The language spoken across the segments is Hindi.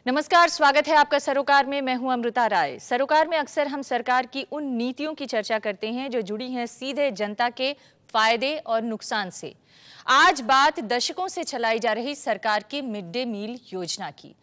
नमस्कार, स्वागत है आपका सरोकार में। मैं हूं अमृता राय। सरोकार में अक्सर हम सरकार की उन नीतियों की चर्चा करते हैं जो जुड़ी हैं सीधे जनता के फायदे और नुकसान से। आज बात दशकों से चलाई जा रही सरकार की मिड डे मील योजना की।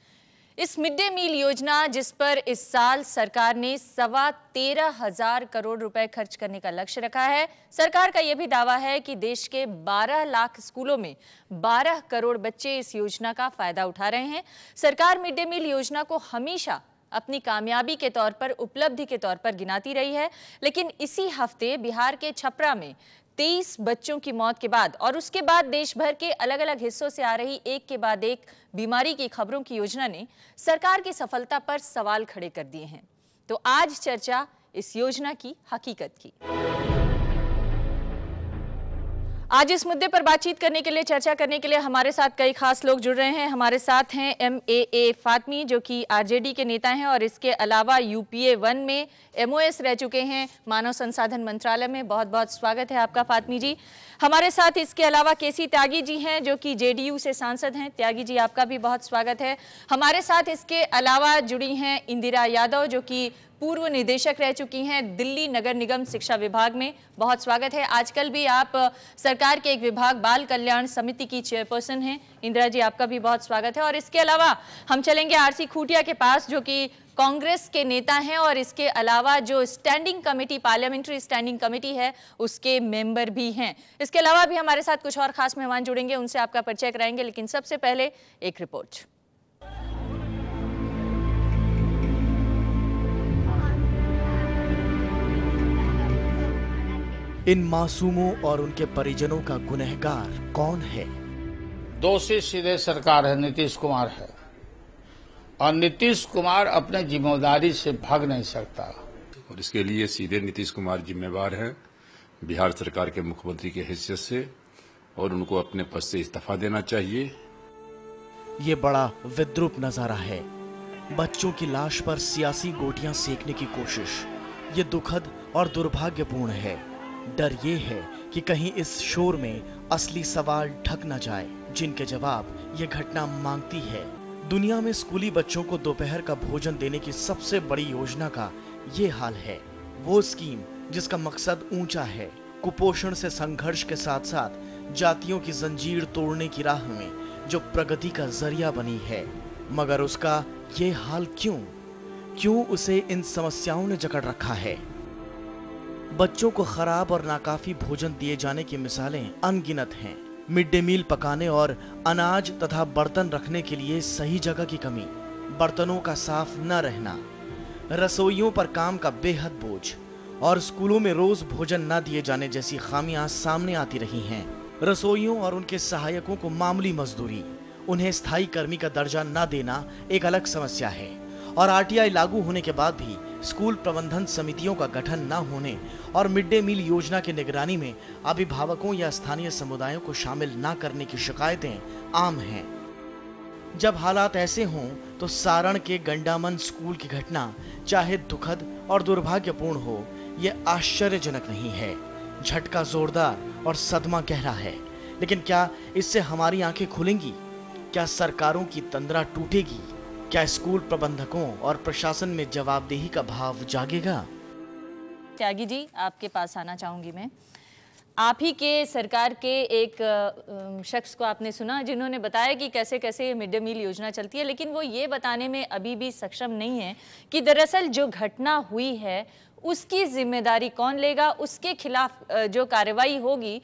इस मिड डे मील योजना जिस पर इस साल सरकार ने 13,500 करोड़ रुपए खर्च करने का लक्ष्य रखा है। सरकार का यह भी दावा है कि देश के 12 लाख स्कूलों में 12 करोड़ बच्चे इस योजना का फायदा उठा रहे हैं। सरकार मिड डे मील योजना को हमेशा अपनी कामयाबी के तौर पर, उपलब्धि के तौर पर गिनाती रही है, लेकिन इसी हफ्ते बिहार के छपरा में 23 बच्चों की मौत के बाद और उसके बाद देश भर के अलग अलग हिस्सों से आ रही एक के बाद एक बीमारी की खबरों की योजना ने सरकार की सफलता पर सवाल खड़े कर दिए हैं। तो आज चर्चा इस योजना की हकीकत की। आज इस मुद्दे पर बातचीत करने के लिए, चर्चा करने के लिए हमारे साथ कई खास लोग जुड़ रहे हैं। हमारे साथ हैं MAA फातमी, जो कि RJD के नेता हैं और इसके अलावा UPA 1 में MOS रह चुके हैं, मानव संसाधन मंत्रालय में। बहुत बहुत स्वागत है आपका फातमी जी। हमारे साथ इसके अलावा KC त्यागी जी हैं, जो कि JDU से सांसद हैं। त्यागी जी, आपका भी बहुत स्वागत है। हमारे साथ इसके अलावा जुड़ी हैं इंदिरा यादव, जो कि पूर्व निदेशक रह चुकी हैं दिल्ली नगर निगम शिक्षा विभाग में। बहुत स्वागत है। आजकल भी आप सरकार के एक विभाग बाल कल्याण समिति की चेयरपर्सन हैं। इंदिरा जी, आपका भी बहुत स्वागत है। और इसके अलावा हम चलेंगे RC खूटिया के पास, जो कि कांग्रेस के नेता हैं और इसके अलावा जो standing committee, parliamentary standing committee है, उसके मेंबर भी हैं। इसके अलावा भी हमारे साथ कुछ और खास मेहमान जुड़ेंगे, उनसे आपका परिचय कराएंगे, लेकिन सबसे पहले एक रिपोर्ट। इन मासूमों और उनके परिजनों का गुनहगार कौन है? दोषी सीधे सरकार है, नीतीश कुमार है। और नीतीश कुमार अपने जिम्मेदारी से भाग नहीं सकता और इसके लिए सीधे नीतीश कुमार जिम्मेवार हैं बिहार सरकार के मुख्यमंत्री की हैसियत से, और उनको अपने पद से इस्तीफा देना चाहिए। ये बड़ा विद्रूप नजारा है। बच्चों की लाश पर सियासी गोटियां सेकने की कोशिश। ये दुखद और दुर्भाग्यपूर्ण है। डर ये है कि कहीं इस शोर में असली सवाल ढक न जाए, जिनके जवाब ये घटना मांगती है। दुनिया में स्कूली बच्चों को दोपहर का भोजन देने की सबसे बड़ी योजना का ये हाल है। वो स्कीम जिसका मकसद ऊंचा है, कुपोषण से संघर्ष के साथ साथ जातियों की जंजीर तोड़ने की राह में जो प्रगति का जरिया बनी है। मगर उसका ये हाल क्यों उसे इन समस्याओं ने जकड़ रखा है? बच्चों को खराब और नाकाफी भोजन दिए जाने की मिसालें अनगिनत हैं। मिड डे मील पकाने और अनाज तथा बर्तन रखने के लिए सही जगह की कमी, बर्तनों का साफ न रहना, रसोइयों पर काम का बेहद बोझ और स्कूलों में रोज भोजन न दिए जाने जैसी खामियां सामने आती रही हैं। रसोइयों और उनके सहायकों को मामूली मजदूरी, उन्हें स्थायी कर्मी का दर्जा न देना एक अलग समस्या है। और RTI लागू होने के बाद भी स्कूल प्रबंधन समितियों का गठन न होने और मिड डे मील योजना की निगरानी में अभिभावकों या स्थानीय समुदायों को शामिल न करने की शिकायतें आम हैं। जब हालात ऐसे हों तो सारण के गंडामन स्कूल की घटना चाहे दुखद और दुर्भाग्यपूर्ण हो, ये आश्चर्यजनक नहीं है। झटका जोरदार और सदमा गहरा है। लेकिन क्या इससे हमारी आंखें खुलेंगी? क्या सरकारों की तंद्रा टूटेगी? क्या स्कूल प्रबंधकों और प्रशासन में जवाबदेही का भाव जागेगा? त्यागी जी, आपके पास आना चाहूंगी मैं। आप ही के सरकार के एक शख्स को आपने सुना जिन्होंने बताया कि कैसे कैसे मिड डे मील योजना चलती है, लेकिन वो ये बताने में अभी भी सक्षम नहीं है कि दरअसल जो घटना हुई है उसकी जिम्मेदारी कौन लेगा, उसके खिलाफ जो कार्रवाई होगी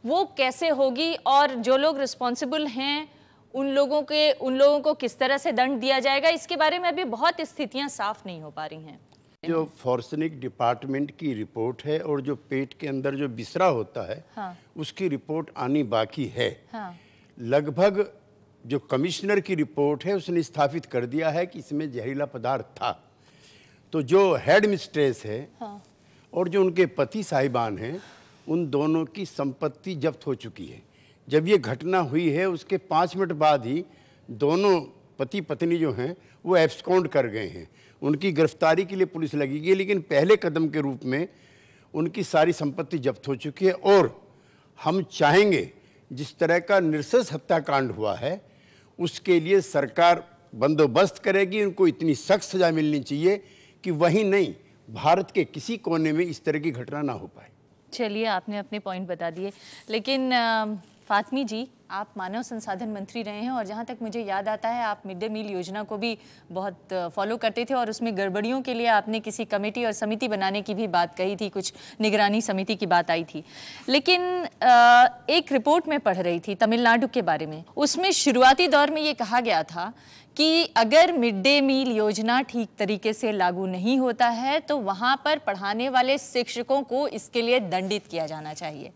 वो कैसे होगी, और जो लोग रिस्पॉन्सिबल हैं उन लोगों को किस तरह से दंड दिया जाएगा। इसके बारे में अभी बहुत स्थितियां साफ नहीं हो पा रही हैं। जो फॉरेंसिक डिपार्टमेंट की रिपोर्ट है और जो पेट के अंदर जो बिसरा होता है, हाँ, उसकी रिपोर्ट आनी बाकी है। हाँ। लगभग जो कमिश्नर की रिपोर्ट है उसने स्थापित कर दिया है कि इसमें जहरीला पदार्थ था। तो जो हेड मिस्ट्रेस है, हाँ, और जो उनके पति साहिबान हैं, उन दोनों की संपत्ति जब्त हो चुकी है। जब ये घटना हुई है उसके 5 मिनट बाद ही दोनों पति पत्नी जो हैं वो एब्सकॉन्ड कर गए हैं। उनकी गिरफ्तारी के लिए पुलिस लगी गई, लेकिन पहले कदम के रूप में उनकी सारी संपत्ति जब्त हो चुकी है। और हम चाहेंगे जिस तरह का नृशंस हत्याकांड हुआ है उसके लिए सरकार बंदोबस्त करेगी, उनको इतनी सख्त सजा मिलनी चाहिए कि वहीं नहीं, भारत के किसी कोने में इस तरह की घटना ना हो पाए। चलिए, आपने अपने पॉइंट बता दिए, लेकिन फातमी जी, आप मानव संसाधन मंत्री रहे हैं और जहाँ तक मुझे याद आता है आप मिड डे मील योजना को भी बहुत फॉलो करते थे और उसमें गड़बड़ियों के लिए आपने किसी कमेटी और समिति बनाने की भी बात कही थी, कुछ निगरानी समिति की बात आई थी। लेकिन एक रिपोर्ट में पढ़ रही थी तमिलनाडु के बारे में, उसमें शुरुआती दौर में ये कहा गया था कि अगर मिड डे मील योजना ठीक तरीके से लागू नहीं होता है तो वहाँ पर पढ़ाने वाले शिक्षकों को इसके लिए दंडित किया जाना चाहिए।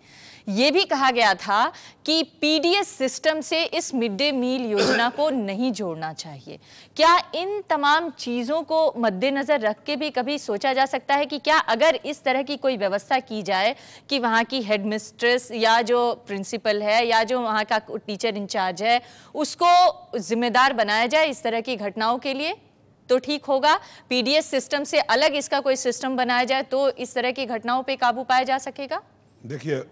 ये भी कहा गया था कि पीडीएस सिस्टम से इस मिड डे मील योजना को नहीं जोड़ना चाहिए। क्या इन तमाम चीज़ों को मद्देनज़र रख के भी कभी सोचा जा सकता है कि क्या अगर इस तरह की कोई व्यवस्था की जाए कि वहाँ की हेड मिस्ट्रेस या जो प्रिंसिपल है या जो वहाँ का टीचर इंचार्ज है उसको जिम्मेदार बनाया जाए इस तरह की घटनाओं के लिए, तो ठीक होगा? पीडीएस सिस्टम से अलग इसका कोई सिस्टम बनाया जाए तो इस तरह की घटनाओं पर काबू पाया जा सकेगा? देखिए,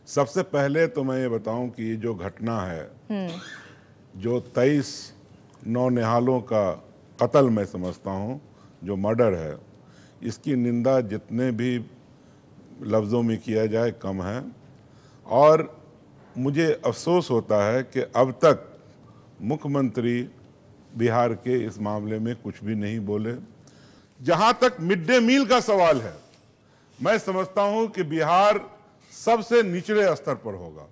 सबसे पहले तो मैं ये बताऊं कि ये जो घटना है, जो 23 नौनिहालों का कत्ल मैं समझता हूं, जो मर्डर है, इसकी निंदा जितने भी लफ्ज़ों में किया जाए कम है। और मुझे अफसोस होता है कि अब तक मुख्यमंत्री बिहार के इस मामले में कुछ भी नहीं बोले। जहां तक मिड डे मील का सवाल है, मैं समझता हूं कि बिहार सबसे निचले स्तर पर होगा।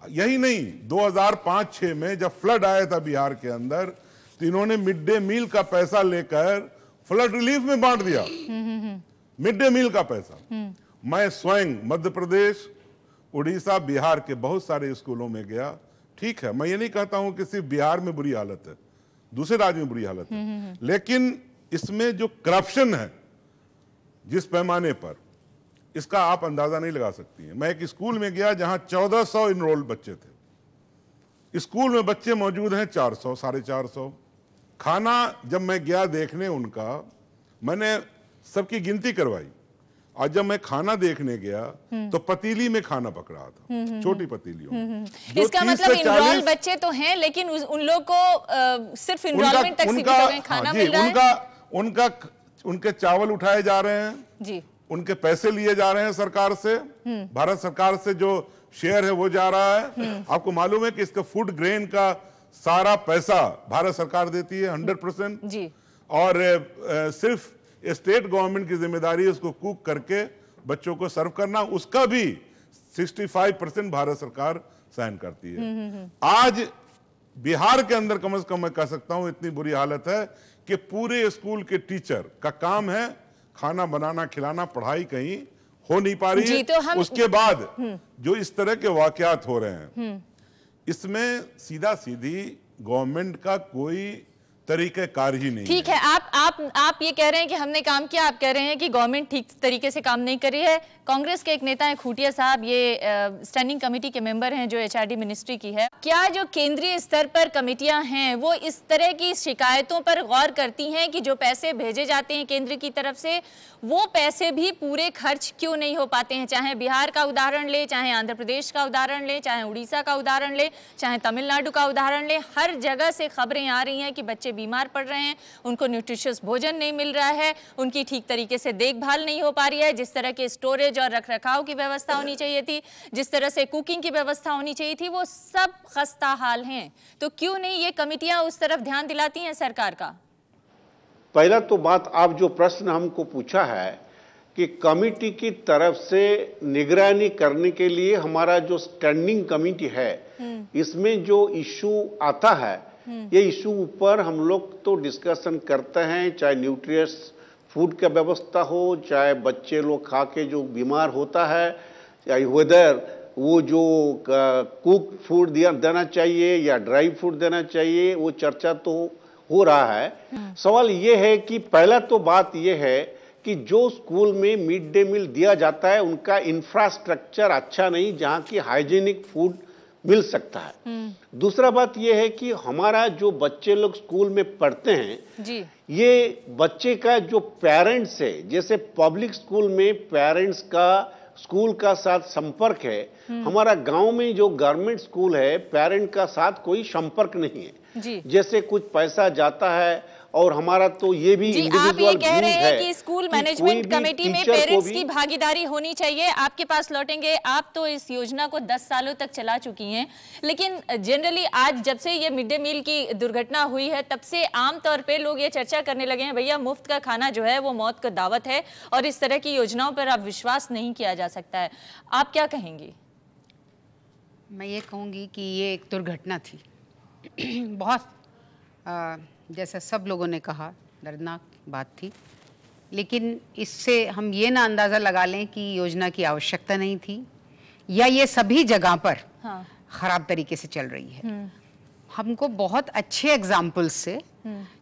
यही नहीं, 2005-6 में जब फ्लड आया था बिहार के अंदर, तो इन्होंने मिड डे मील का पैसा लेकर फ्लड रिलीफ में बांट दिया। मिड डे मील का पैसा मैं स्वयं मध्य प्रदेश, उड़ीसा, बिहार के बहुत सारे स्कूलों में गया। ठीक है, मैं ये नहीं कहता हूं कि सिर्फ बिहार में बुरी हालत है, दूसरे राज्यों में बुरी हालत है, लेकिन इसमें जो करप्शन है जिस पैमाने पर, इसका आप अंदाजा नहीं लगा सकती हैं। मैं एक स्कूल में गया जहां 1400 इनरोल्ड बच्चे थे, स्कूल में बच्चे मौजूद हैं 400, 450। खाना जब मैं गया देखने उनका, मैंने सबकी गिनती करवाई और जब मैं खाना देखने गया तो पतीली में खाना पक रहा था, छोटी पतीलियों। इसका मतलब इनरोल बच्चे तो हैं, लेकिन उन लोग को सिर्फ इनरोलमेंट तक सीमित हो गए, खाना मिल रहा है। उनके चावल उठाए जा रहे हैं जी, उनके पैसे लिए जा रहे हैं सरकार से, भारत सरकार से जो शेयर है वो जा रहा है। आपको मालूम है कि इसका फूड ग्रेन का सारा पैसा भारत सरकार देती है 100% जी, और सिर्फ स्टेट गवर्नमेंट की जिम्मेदारी है उसको कुक करके बच्चों को सर्व करना, उसका भी 65% भारत सरकार सहन करती है। आज बिहार के अंदर कम से कम मैं कह सकता हूं इतनी बुरी हालत है कि पूरे स्कूल के टीचर का काम है खाना बनाना, खिलाना, पढ़ाई कहीं हो नहीं पा रही है। तो उसके बाद जो इस तरह के वाकयात हो रहे हैं, इसमें सीधा सीधी गवर्नमेंट का कोई तरीक़ेकार ही नहीं। ठीक है, आप ये कह रहे हैं कि हमने काम किया, आप कह रहे हैं कि गवर्नमेंट ठीक तरीके से काम नहीं कर रही है। कांग्रेस के एक नेता हैं खूटिया साहब, ये स्टैंडिंग कमेटी के मेंबर हैं जो एचआरडी मिनिस्ट्री की है। क्या जो केंद्रीय स्तर पर कमेटियां हैं वो इस तरह की शिकायतों पर गौर करती हैं कि जो पैसे भेजे जाते हैं केंद्र की तरफ से वो पैसे भी पूरे खर्च क्यों नहीं हो पाते हैं? चाहे बिहार का उदाहरण ले, चाहे आंध्र प्रदेश का उदाहरण ले, चाहे उड़ीसा का उदाहरण ले, चाहे तमिलनाडु का उदाहरण ले, हर जगह से खबरें आ रही हैं कि बच्चे बीमार पड़ रहे हैं, उनको न्यूट्रिशियस भोजन नहीं मिल रहा है, उनकी ठीक तरीके से देखभाल नहीं हो पा रही है। जिस तरह के स्टोरेज और रखरखाव की व्यवस्था होनी चाहिए थी, जिस तरह से कुकिंग की व्यवस्था होनी चाहिए थी, वो सब खस्ता हाल हैं। तो क्यों नहीं ये कमेटियां उस तरफ ध्यान दिलाती हैं सरकार का? पहला तो बात, आप जो प्रश्न हमको पूछा है कि कमेटी की तरफ से निगरानी करने के लिए हमारा जो स्टैंडिंग कमेटी है, इसमें जो इशू आता है, ये इशू ऊपर हम लोग तो डिस्कशन करते हैं, चाहे न्यूट्रियस फूड का व्यवस्था हो, चाहे बच्चे लोग खा के जो बीमार होता है, या वेदर वो जो कुक फूड देना चाहिए या ड्राई फूड देना चाहिए, वो चर्चा तो हो रहा है। सवाल ये है कि पहला तो बात ये है कि जो स्कूल में मिड डे मील दिया जाता है उनका इंफ्रास्ट्रक्चर अच्छा नहीं जहां की हाइजीनिक फूड मिल सकता है। दूसरा बात यह है कि हमारा जो बच्चे लोग स्कूल में पढ़ते हैं जी, ये बच्चे का जो पेरेंट्स है, जैसे पब्लिक स्कूल में पेरेंट्स का स्कूल का साथ संपर्क है। हमारा गांव में जो गवर्नमेंट स्कूल है, पेरेंट का साथ कोई संपर्क नहीं है जी। जैसे कुछ पैसा जाता है और हमारा तो ये भी जी, आप ये कह रहे हैं कि स्कूल मैनेजमेंट कमेटी में पेरेंट्स की भागीदारी होनी चाहिए। आपके पास लौटेंगे, आप तो इस योजना को 10 सालों तक चला चुकी हैं, लेकिन जनरली आज जब से ये मिड डे मील की दुर्घटना हुई है तब से आमतौर पे लोग ये चर्चा करने लगे हैं, भैया मुफ्त का खाना जो है वो मौत का दावत है और इस तरह की योजनाओं पर अब विश्वास नहीं किया जा सकता है। आप क्या कहेंगी? मैं ये कहूँगी कि ये एक दुर्घटना थी बहुत जैसा सब लोगों ने कहा दर्दनाक बात थी, लेकिन इससे हम ये ना अंदाज़ा लगा लें कि योजना की आवश्यकता नहीं थी या ये सभी जगह पर ख़राब तरीके से चल रही है। हमको बहुत अच्छे एग्जाम्पल्स से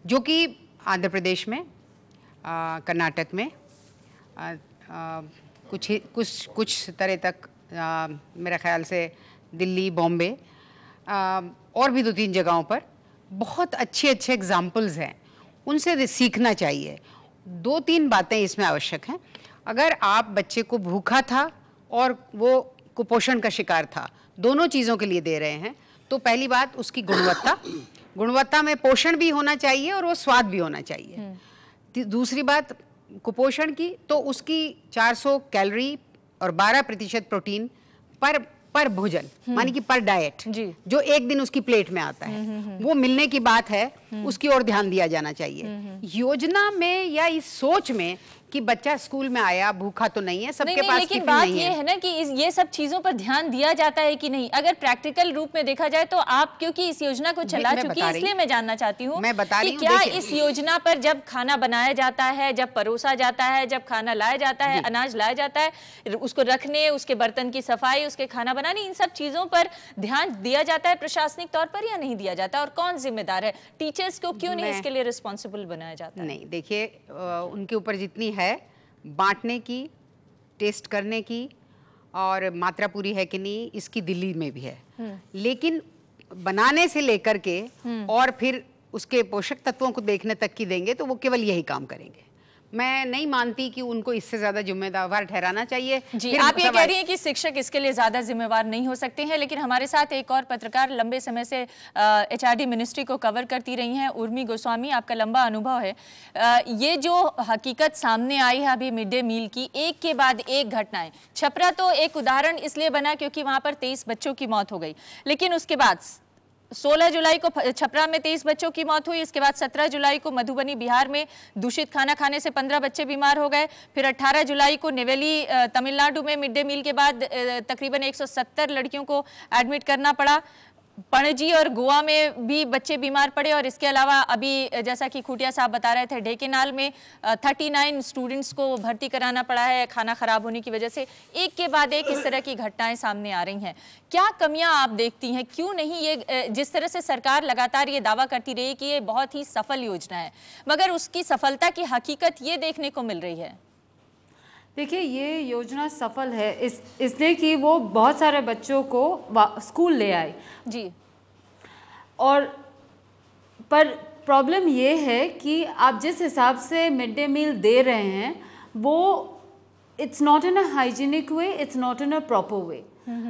जो कि आंध्र प्रदेश में, कर्नाटक में कुछ तरह तक मेरा ख्याल से दिल्ली, बॉम्बे और भी 2-3 जगहों पर बहुत अच्छे एग्जाम्पल्स हैं, उनसे सीखना चाहिए। 2-3 बातें इसमें आवश्यक हैं। अगर आप बच्चे को भूखा था और वो कुपोषण का शिकार था, दोनों चीज़ों के लिए दे रहे हैं, तो पहली बात उसकी गुणवत्ता में पोषण भी होना चाहिए और वो स्वाद भी होना चाहिए। दूसरी बात कुपोषण की, तो उसकी 400 कैलोरी और 12% प्रोटीन पर भोजन, मानी कि पर डाइट जो एक दिन उसकी प्लेट में आता है, वो मिलने की बात है, उसकी ओर ध्यान दिया जाना चाहिए। योजना में या इस सोच में कि बच्चा स्कूल में आया भूखा तो नहीं है, सबके पास लेकिन बात ये है ना कि ये सब चीजों पर ध्यान दिया जाता है कि नहीं। अगर प्रैक्टिकल रूप में देखा जाए तो आप, क्योंकि इस योजना को चला चुकी है, इसलिए मैं जानना चाहती हूँ कि क्या इस योजना पर जब खाना बनाया जाता है, जब परोसा जाता है, जब खाना लाया जाता है, अनाज लाया जाता है, उसको रखने, उसके बर्तन की सफाई, उसके खाना बनाने, इन सब चीजों पर ध्यान दिया जाता है प्रशासनिक तौर पर या नहीं दिया जाता? और कौन जिम्मेदार है? टीचर्स को क्यों नहीं इसके लिए रिस्पॉन्सिबल बनाया जाता है? नहीं, देखिए उनके ऊपर जितनी है बांटने की, टेस्ट करने की और मात्रा पूरी है कि नहीं, इसकी दिल्ली में भी है, लेकिन बनाने से लेकर के और फिर उसके पोषक तत्वों को देखने तक की देंगे तो वो केवल यही काम करेंगे। मैं नहीं मानती कि उनको इससे ज्यादा जिम्मेदार ठहराना चाहिए। जी, आप ये कह रही हैं कि शिक्षक इसके लिए ज्यादा जिम्मेवार नहीं हो सकते हैं, लेकिन हमारे साथ एक और पत्रकार लंबे समय से HRD मिनिस्ट्री को कवर करती रही हैं, उर्मी गोस्वामी, आपका लंबा अनुभव है। ये जो हकीकत सामने आई है अभी मिड डे मील की, एक के बाद एक घटनाएं, छपरा तो एक उदाहरण इसलिए बना क्योंकि वहां पर 23 बच्चों की मौत हो गई, लेकिन उसके बाद 16 जुलाई को छपरा में 23 बच्चों की मौत हुई। इसके बाद 17 जुलाई को मधुबनी बिहार में दूषित खाना खाने से 15 बच्चे बीमार हो गए। फिर 18 जुलाई को नेवेली तमिलनाडु में मिड डे मील के बाद तकरीबन 170 लड़कियों को एडमिट करना पड़ा। पणजी और गोवा में भी बच्चे बीमार पड़े। और इसके अलावा अभी जैसा कि खूटिया साहब बता रहे थे, ढेकेनाल में 39 स्टूडेंट्स को भर्ती कराना पड़ा है खाना खराब होने की वजह से। एक के बाद एक इस तरह की घटनाएं सामने आ रही हैं। क्या कमियां आप देखती हैं? क्यों नहीं ये, जिस तरह से सरकार लगातार ये दावा करती रही कि ये बहुत ही सफल योजना है, मगर उसकी सफलता की हकीकत ये देखने को मिल रही है? देखिए, ये योजना सफल है इसलिए कि वो बहुत सारे बच्चों को स्कूल ले आए जी। और पर प्रॉब्लम ये है कि आप जिस हिसाब से मिड डे मील दे रहे हैं वो it's not in a hygienic way, it's not in a proper way,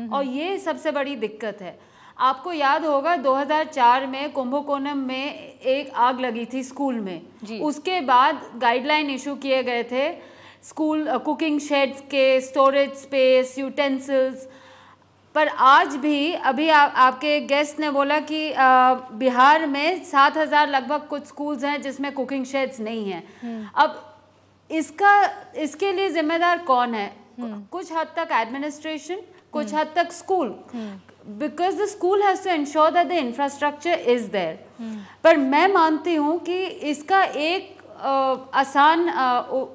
और ये सबसे बड़ी दिक्कत है। आपको याद होगा 2004 में कुंभकोणम में एक आग लगी थी स्कूल में। उसके बाद गाइडलाइन इशू किए गए थे स्कूल कुकिंग शेड्स के, स्टोरेज स्पेस, यूटेंसिल्स, पर आज भी अभी आपके गेस्ट ने बोला कि बिहार में 7,000 लगभग कुछ स्कूल्स हैं जिसमें कुकिंग शेड्स नहीं हैं। अब इसके लिए जिम्मेदार कौन है? कुछ हद तक एडमिनिस्ट्रेशन, कुछ हद तक school, because the school has to ensure that the infrastructure is there. पर मैं मानती हूँ कि इसका एक आसान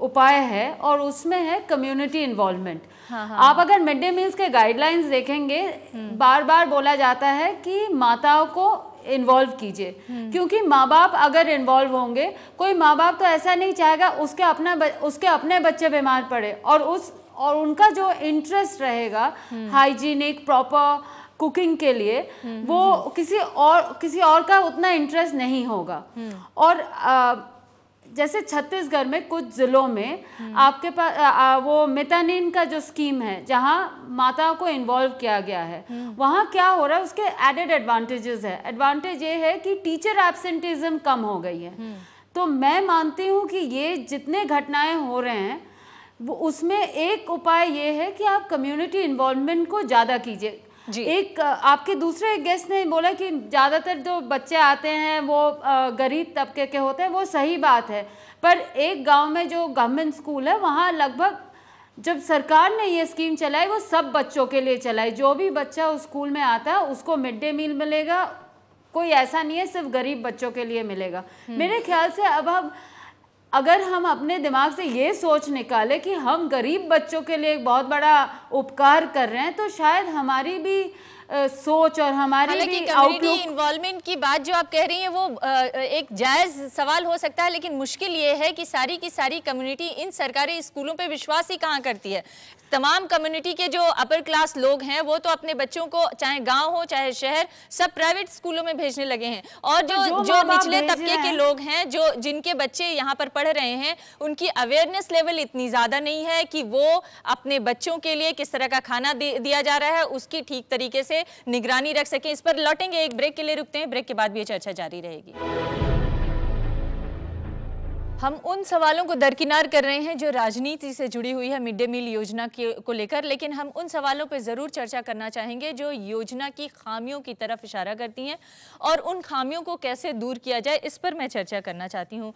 उपाय है और उसमें है कम्युनिटी इन्वॉल्वमेंट। आप अगर मिड डे मील्स के गाइडलाइंस देखेंगे, बार बार बोला जाता है कि माताओं को इन्वॉल्व कीजिए, क्योंकि माँ बाप अगर इन्वॉल्व होंगे, कोई माँ बाप तो ऐसा नहीं चाहेगा उसके अपने बच्चे बीमार पड़े, और उनका जो इंटरेस्ट रहेगा हाइजीनिक प्रॉपर कुकिंग के लिए, वो किसी और का उतना इंटरेस्ट नहीं होगा। और जैसे छत्तीसगढ़ में कुछ जिलों में आपके पास वो मेटानिन का जो स्कीम है जहाँ माताओं को इन्वॉल्व किया गया है, वहाँ क्या हो रहा है, उसके एडेड एडवांटेजेस है। एडवांटेज ये है कि टीचर एब्सेंटिज्म कम हो गई है। तो मैं मानती हूँ कि ये जितने घटनाएं हो रहे हैं वो उसमें एक उपाय ये है कि आप कम्युनिटी इन्वॉल्वमेंट को ज़्यादा कीजिए। एक आपके दूसरे गेस्ट ने बोला कि ज़्यादातर जो बच्चे आते हैं वो गरीब तबके के होते हैं, वो सही बात है, पर एक गांव में जो गवर्नमेंट स्कूल है वहाँ लगभग जब सरकार ने ये स्कीम चलाई वो सब बच्चों के लिए चलाई। जो भी बच्चा उस स्कूल में आता है उसको मिड डे मील मिलेगा, कोई ऐसा नहीं है सिर्फ गरीब बच्चों के लिए मिलेगा। मेरे ख्याल से अब अगर हम अपने दिमाग से ये सोच निकाले कि हम गरीब बच्चों के लिए एक बहुत बड़ा उपकार कर रहे हैं, तो शायद हमारी भी सोच और हमारी भी आउटलुक। इन्वॉल्वमेंट की बात जो आप कह रही हैं वो एक जायज सवाल हो सकता है, लेकिन मुश्किल ये है कि सारी की सारी कम्युनिटी इन सरकारी स्कूलों पे विश्वास ही कहाँ करती है। तमाम कम्युनिटी के जो अपर क्लास लोग हैं वो तो अपने बच्चों को चाहे गांव हो चाहे शहर सब प्राइवेट स्कूलों में भेजने लगे हैं, और जो निचले तबके के लोग हैं जो जिनके बच्चे यहाँ पर पढ़ रहे हैं उनकी अवेयरनेस लेवल इतनी ज़्यादा नहीं है कि वो अपने बच्चों के लिए किस तरह का खाना दिया जा रहा है उसकी ठीक तरीके से निगरानी रख सकें। इस पर लौटेंगे, एक ब्रेक के लिए रुकते हैं, ब्रेक के बाद भी ये चर्चा जारी रहेगी। हम उन सवालों को दरकिनार कर रहे हैं जो राजनीति से जुड़ी हुई है मिड डे मील योजना को लेकर, लेकिन हम उन सवालों पर ज़रूर चर्चा करना चाहेंगे जो योजना की खामियों की तरफ इशारा करती हैं और उन खामियों को कैसे दूर किया जाए, इस पर मैं चर्चा करना चाहती हूँ।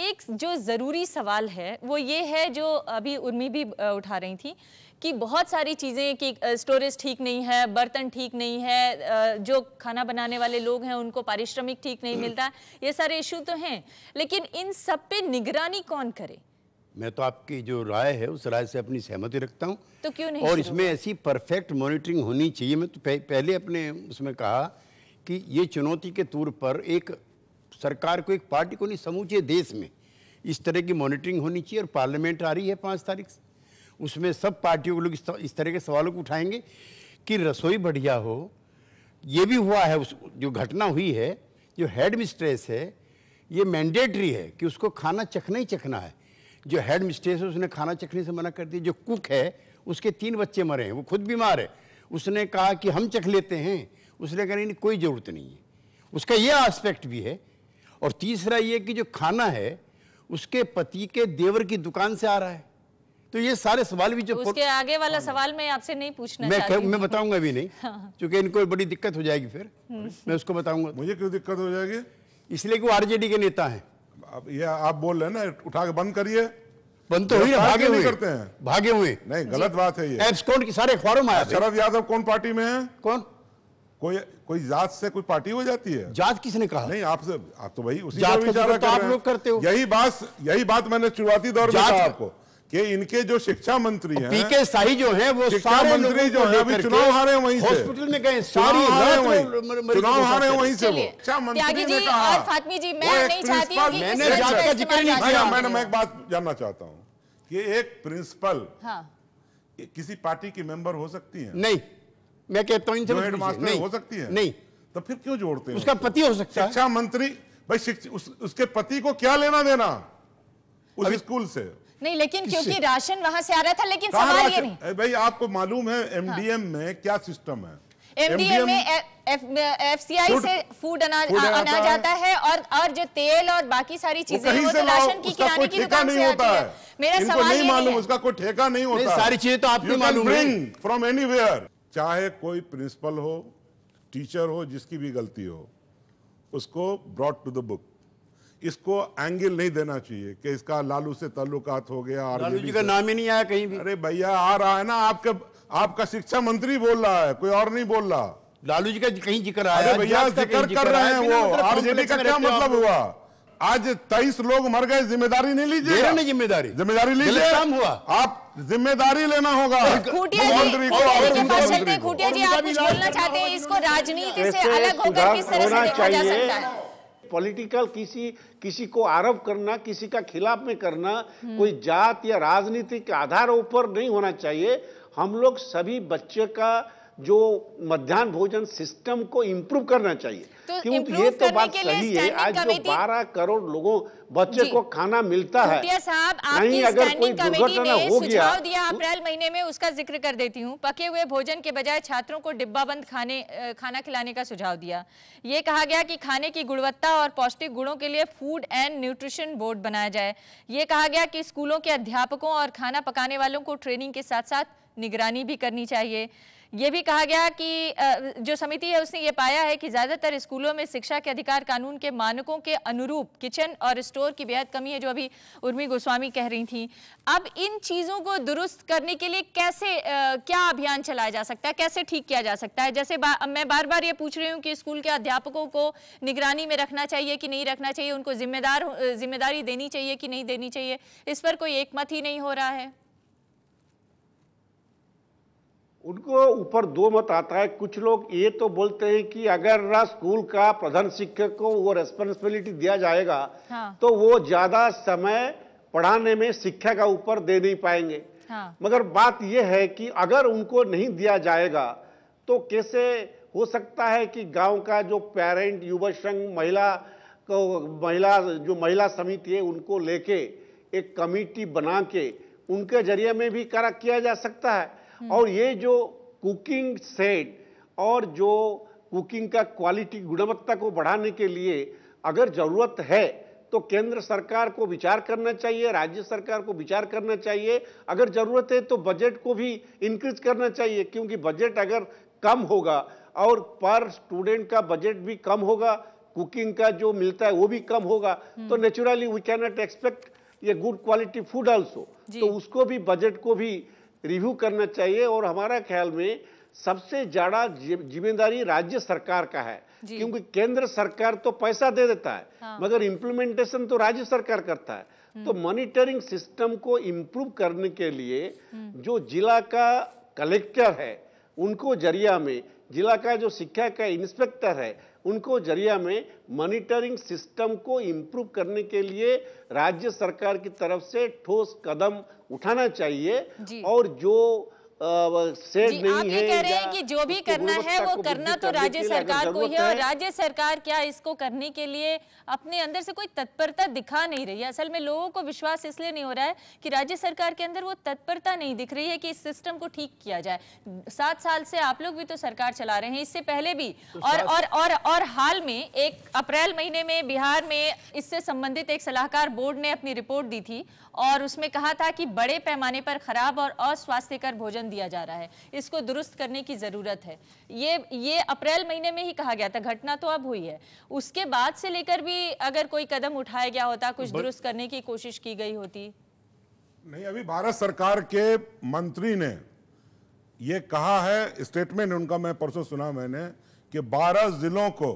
एक जो ज़रूरी सवाल है वो ये है जो अभी उर्मी भी उठा रही थी कि बहुत सारी चीज़ें कि स्टोरेज ठीक नहीं है, बर्तन ठीक नहीं है, जो खाना बनाने वाले लोग हैं उनको पारिश्रमिक ठीक नहीं मिलता, ये सारे इशू तो हैं, लेकिन इन सब पे निगरानी कौन करे? मैं तो आपकी जो राय है उस राय से अपनी सहमति रखता हूँ। तो क्यों नहीं और इसमें ऐसी परफेक्ट मॉनिटरिंग होनी चाहिए। मैं तो पहले अपने उसमें कहा कि ये चुनौती के तौर पर एक सरकार को, एक पार्टी को नहीं, समूचे देश में इस तरह की मॉनिटरिंग होनी चाहिए। और पार्लियामेंट आ रही है 5 तारीख से, उसमें सब पार्टियों के लोग इस तरह के सवालों को उठाएंगे कि रसोई बढ़िया हो। ये भी हुआ है, उस जो घटना हुई है, जो हेड मिस्ट्रेस है ये मैंडेटरी है कि उसको खाना चखना ही चखना है। जो हेड मिस्ट्रेस है उसने खाना चखने से मना कर दिया। जो कुक है उसके 3 बच्चे मरे हैं, वो खुद बीमार है, उसने कहा कि हम चख लेते हैं, उसने कहा नहीं कोई ज़रूरत नहीं है। उसका ये एस्पेक्ट भी है। और तीसरा ये कि जो खाना है उसके पति के देवर की दुकान से आ रहा है। तो ये सारे सवाल भी जो उसके आगे वाला सवाल मैं आपसे नहीं पूछना चाहती हूं। मैं बताऊंगा भी नहीं, क्योंकि इनको बड़ी दिक्कत हो जाएगी। फिर मैं उसको बताऊंगा। मुझे क्यों दिक्कत हो जाएगी? इसलिए कि वो आरजेडी के नेता हैं। अब ये आप बोल रहे हैं ना, उठा के बंद करिए। बंद तो हुई ना, भागे हुए करते हैं, भागे हुए नहीं, गलत बात है ये। एब्सकॉन्ड की सारे अखबारों में आया। शरद यादव कौन पार्टी में है? कौन? कोई जात से कोई पार्टी हो जाती है? जात किसने कहा? नहीं, आपसे आप तो भाई उसी जात का तो आप लोग करते हो। यही बात मैंने शुरुआती दौर में कहा आपको कि इनके जो शिक्षा मंत्री हैं, पीके शाही जो हैं, वो सारे मंत्री जो है अभी चुनाव हारे वहीं से, हॉस्पिटल में गए, सारी चुनाव हारे वहीं से। वो शिक्षा मंत्री ने कहा। और फातमी जी, मैं नहीं चाहती हूं कि मैंने जात का जिक्र नहीं किया। मैं एक बात जानना चाहता हूं कि एक प्रिंसिपल किसी पार्टी की मेंबर हो सकती है? नहीं, मैं कहता हूं इनसे हेडमास्टर हो सकती है? नहीं। तो फिर क्यों जोड़ते हैं? उसका पति हो सकता है। शिक्षा मंत्री भाई, उसके पति को क्या लेना देना उस स्कूल से? नहीं, लेकिन क्योंकि राशन वहां से आ रहा था। लेकिन सवाल ये नहीं भाई, आपको मालूम है एमडीएम में क्या सिस्टम है? एमडीएम में एफसीआई से फूड अनाज आता है, और जो तेल और बाकी सारी चीजें वो तो राशन की किराने की दुकान से आती है। मेरा सवाल नहीं मालूम, उसका कोई ठेका नहीं होता। सारी चीजें तो आपको मालूम है। फ्रॉम एनीवेयर, चाहे कोई प्रिंसिपल हो, टीचर हो, जिसकी भी गलती हो, उसको ब्रॉट टू द बुक। इसको एंगल नहीं देना चाहिए कि इसका लालू से ताल्लुकात हो गया। लालू जी का नाम ही नहीं आया कहीं भी। अरे भैया, आ रहा है ना, आपका शिक्षा मंत्री बोल रहा है, कोई और नहीं बोल रहा। लालू जी का कहीं जिक्र आया? अरे भैया, जिक्र कर रहे हैं वो। आरजेडी का क्या मतलब हुआ? आज 23 लोग मर गए, जिम्मेदारी नहीं लीजिए? जिम्मेदारी लीजिए। हुआ, आप जिम्मेदारी लेना होगा खूटिया जी, खूटिया जी, आप कुछ बोलना चाहते हैं? इसको राजनीति से अलग होकर किस तरह से देखा जा सकता है? पॉलिटिकल किसी को आरोप करना, किसी का खिलाफ में करना, कोई जात या राजनीति के आधार ऊपर नहीं होना चाहिए। हम लोग सभी बच्चे का जो मध्याह्न भोजन सिस्टम को इम्प्रूव करना चाहिए। तो क्योंकि ये तो बात सही है, आज जो 12 करोड़ लोगों बच्चे को खाना मिलता है, साहब कहीं अगर कोई दुर्घटना हो गया, सुझाव दिया अप्रैल महीने में, उसका जिक्र कर देती हूँ। पके हुए भोजन के बजाय छात्रों को डिब्बाबंद खाना खिलाने का सुझाव दिया। ये कहा गया कि खाने की गुणवत्ता और पौष्टिक गुणों के लिए फूड एंड न्यूट्रिशन बोर्ड बनाया जाए। ये कहा गया कि स्कूलों के अध्यापकों और खाना पकाने वालों को ट्रेनिंग के साथ साथ निगरानी भी करनी चाहिए। ये भी कहा गया कि जो समिति है उसने ये पाया है कि ज़्यादातर स्कूलों में शिक्षा के अधिकार कानून के मानकों के अनुरूप किचन और स्टोर की बेहद कमी है, जो अभी उर्मी गोस्वामी कह रही थी। अब इन चीज़ों को दुरुस्त करने के लिए कैसे क्या अभियान चलाया जा सकता है, कैसे ठीक किया जा सकता है? जैसे मैं बार बार ये पूछ रही हूँ कि स्कूल के अध्यापकों को निगरानी में रखना चाहिए कि नहीं रखना चाहिए, उनको जिम्मेदारी देनी चाहिए कि नहीं देनी चाहिए, इस पर कोई एकमत ही नहीं हो रहा है। उनको ऊपर दो मत आता है। कुछ लोग ये तो बोलते हैं कि अगर स्कूल का प्रधान शिक्षक को वो रेस्पॉन्सिबिलिटी दिया जाएगा, हाँ। तो वो ज्यादा समय पढ़ाने में शिक्षा का ऊपर दे नहीं पाएंगे, हाँ। मगर बात ये है कि अगर उनको नहीं दिया जाएगा तो कैसे हो सकता है कि गांव का जो पेरेंट, युवा संघ, महिला समिति है, उनको लेके एक कमिटी बना के उनके जरिए में भी किया जा सकता है। और ये जो कुकिंग सेट और जो कुकिंग का क्वालिटी, गुणवत्ता को बढ़ाने के लिए अगर जरूरत है तो केंद्र सरकार को विचार करना चाहिए, राज्य सरकार को विचार करना चाहिए। अगर जरूरत है तो बजट को भी इंक्रीज करना चाहिए, क्योंकि बजट अगर कम होगा और पर स्टूडेंट का बजट भी कम होगा, कुकिंग का जो मिलता है वो भी कम होगा, तो naturally we can not expect ये गुड क्वालिटी फूड आल्सो। तो उसको भी, बजट को भी रिव्यू करना चाहिए। और हमारा ख्याल में सबसे ज्यादा जिम्मेदारी राज्य सरकार का है, क्योंकि केंद्र सरकार तो पैसा दे देता है, हाँ। मगर इम्प्लीमेंटेशन तो राज्य सरकार करता है। तो मॉनिटरिंग सिस्टम को इम्प्रूव करने के लिए जो जिला का कलेक्टर है उनको जरिया में, जिला का जो शिक्षा का इंस्पेक्टर है उनको जरिया में मॉनिटरिंग सिस्टम को इम्प्रूव करने के लिए राज्य सरकार की तरफ से ठोस कदम उठाना चाहिए। और जो सेट नहीं आप ये कह रहे हैं कि जो भी करना है वो करना तो राज्य सरकार को ही है, और राज्य सरकार क्या इसको करने के लिए अपने अंदर से कोई तत्परता दिखा नहीं रही है। असल में लोगों को विश्वास इसलिए नहीं हो रहा है कि राज्य सरकार के अंदर वो तत्परता नहीं दिख रही है कि इस सिस्टम को ठीक किया जाए। 7 साल से आप लोग भी तो सरकार चला रहे हैं, इससे पहले भी, और हाल में एक अप्रैल महीने में बिहार में इससे संबंधित एक सलाहकार बोर्ड ने अपनी रिपोर्ट दी थी और उसमें कहा था कि बड़े पैमाने पर खराब और अस्वास्थ्यकर भोजन दिया जा रहा है, इसको दुरुस्त करने की जरूरत है। ये अप्रैल महीने में ही कहा गया था, घटना तो अब हुई है। उसके बाद से लेकर भी अगर कोई कदम उठाया गया होता, कुछ दुरुस्त करने की कोशिश की गई होती? नहीं, अभी भारत सरकार के मंत्री ने ये कहा है, स्टेटमेंट उनका मैं परसों सुना मैंने, कि 12 जिलों को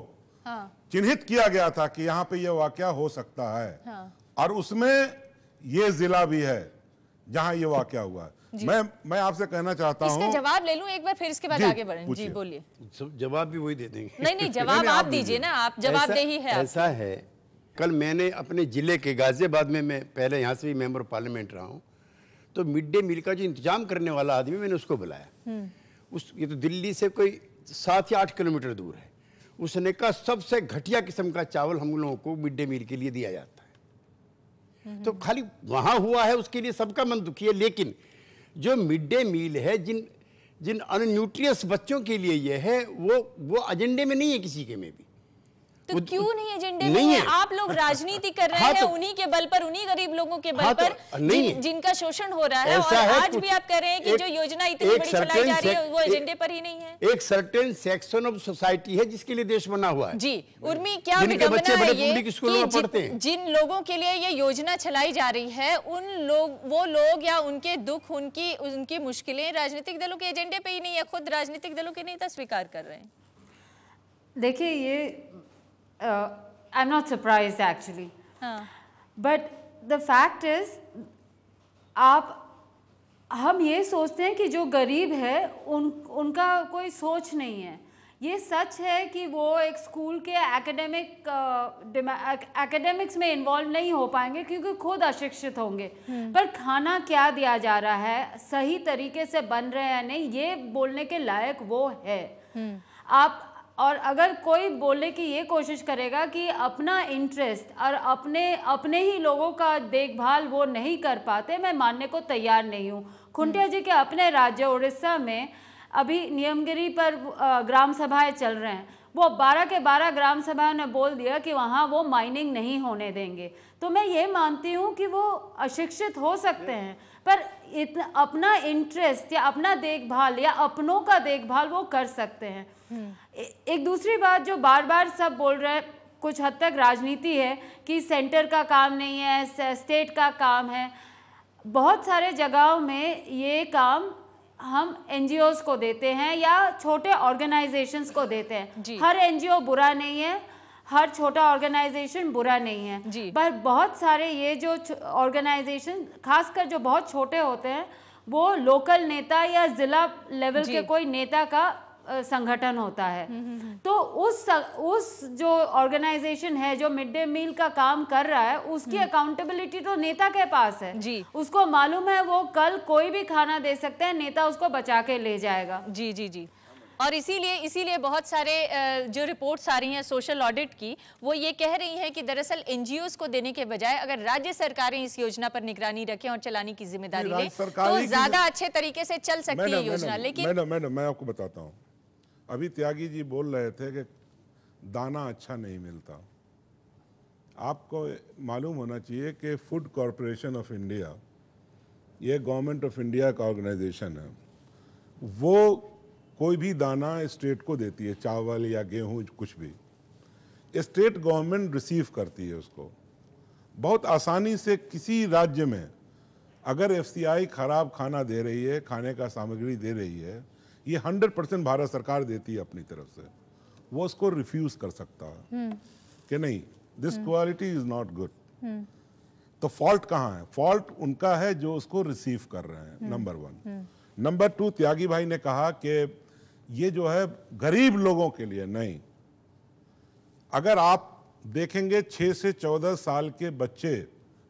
चिन्हित किया गया था कि यहाँ पे ये वाकया हो सकता है, और उसमें ये जिला भी है जहां ये वाकया हुआ है। मैं आपसे कहना चाहता हूं, इसका जवाब ले लूं एक बार, फिर इसके बाद आगे बढ़ें। जी बोलिए। जवाब भी वही दे देंगे। नहीं जवाब आप दीजिए ना, आप जवाब दे ही है। ऐसा है, कल मैंने अपने जिले के गाजियाबाद में, मैं पहले यहाँ से भी मेंबर पार्लियामेंट रहा हूँ, तो मिड डे मील का जो इंतजाम करने वाला आदमी, मैंने उसको बुलाया। ये तो दिल्ली से कोई 7 या 8 किलोमीटर दूर है। उसने कहा सबसे घटिया किस्म का चावल हम लोगों को मिड डे मील के लिए दिया जाता है। तो खाली वहां हुआ है उसके लिए सबका मन दुखी है, लेकिन जो मिड डे मील है, जिन अनन्यूट्रियस बच्चों के लिए ये है, वो एजेंडे में नहीं है किसी के में भी। तो क्यों नहीं एजेंडे में है? आप लोग राजनीति कर रहे हैं उन्हीं के बल पर, उन्हीं गरीब लोगों के बल पर जिनका शोषण हो रहा है, और आज भी आप कह रहे हैं कि जो योजना इतनी बड़ी चलाई जा रही है वो एजेंडे पर ही नहीं है। एक सर्टेन सेक्शन ऑफ सोसाइटी है जिसके लिए देश बना हुआ है। जी उर्मी, क्या विडंबना है ये कि जिन लोगों के लिए ये योजना चलाई जा रही है, वो लोग या उनके दुख, उनकी मुश्किलें राजनीतिक दलों के एजेंडे पे ही नहीं है, खुद राजनीतिक दलों के नेता स्वीकार कर रहे हैं। देखिए, ये I'm not surprised actually, but the fact is, हम ये सोचते हैं कि जो गरीब है उनका कोई सोच नहीं है, ये सच है कि वो एक स्कूल के एकेडमिक्स में इन्वॉल्व नहीं हो पाएंगे क्योंकि खुद अशिक्षित होंगे, पर खाना क्या दिया जा रहा है, सही तरीके से बन रहे हैं या नहीं, ये बोलने के लायक वो है। आप और अगर कोई बोले कि ये कोशिश करेगा कि अपना इंटरेस्ट और अपने ही लोगों का देखभाल वो नहीं कर पाते, मैं मानने को तैयार नहीं हूँ। खुंटिया जी के अपने राज्य उड़ीसा में अभी नियमगिरी पर ग्राम सभाएं चल रहे हैं, वो 12 के 12 ग्राम सभाओं ने बोल दिया कि वहाँ वो माइनिंग नहीं होने देंगे। तो मैं ये मानती हूँ कि वो अशिक्षित हो सकते हैं, पर अपना इंटरेस्ट या अपना देखभाल या अपनों का देखभाल वो कर सकते हैं। एक दूसरी बात जो बार बार सब बोल रहे हैं, कुछ हद तक राजनीति है कि सेंटर का काम नहीं है, स्टेट का काम है। बहुत सारे जगहों में ये काम हम एनजीओज को देते हैं या छोटे ऑर्गेनाइजेशंस को देते हैं। हर एनजीओ बुरा नहीं है, हर छोटा ऑर्गेनाइजेशन बुरा नहीं है, पर बहुत सारे ये जो ऑर्गेनाइजेशन खासकर जो बहुत छोटे होते हैं वो लोकल नेता या जिला लेवल के कोई नेता का संगठन होता है। तो उस जो ऑर्गेनाइजेशन है जो मिड डे मील का काम कर रहा है, उसकी अकाउंटेबिलिटी तो नेता के पास है जी। उसको मालूम है वो कल कोई भी खाना दे सकते हैं, नेता उसको बचा के ले जाएगा। जी जी जी। और इसीलिए बहुत सारे जो रिपोर्ट्स आ रही हैं सोशल ऑडिट की, वो ये कह रही हैं कि दरअसल एनजीओज को देने के बजाय अगर राज्य सरकारें इस योजना पर निगरानी रखें और चलाने की जिम्मेदारी लें तो ज्यादा अच्छे तरीके से चल सकती है योजना। लेकिन मैडम मैं आपको बताता हूँ, अभी त्यागी जी बोल रहे थे कि दाना अच्छा नहीं मिलता। आपको मालूम होना चाहिए कि फूड कॉरपोरेशन ऑफ इंडिया, ये गवर्नमेंट ऑफ इंडिया का ऑर्गेनाइजेशन है, वो कोई भी दाना स्टेट को देती है, चावल या गेहूं कुछ भी, स्टेट गवर्नमेंट रिसीव करती है उसको बहुत आसानी से। किसी राज्य में अगर एफसीआई खराब खाना दे रही है, खाने का सामग्री दे रही है, ये 100% भारत सरकार देती है अपनी तरफ से, वो उसको रिफ्यूज कर सकता है कि नहीं, this quality is not good. तो फॉल्ट कहाँ है? फॉल्ट उनका है जो उसको रिसीव कर रहे हैं, नंबर 1। नंबर 2, त्यागी भाई ने कहा कि ये जो है गरीब लोगों के लिए नहीं। अगर आप देखेंगे 6 से 14 साल के बच्चे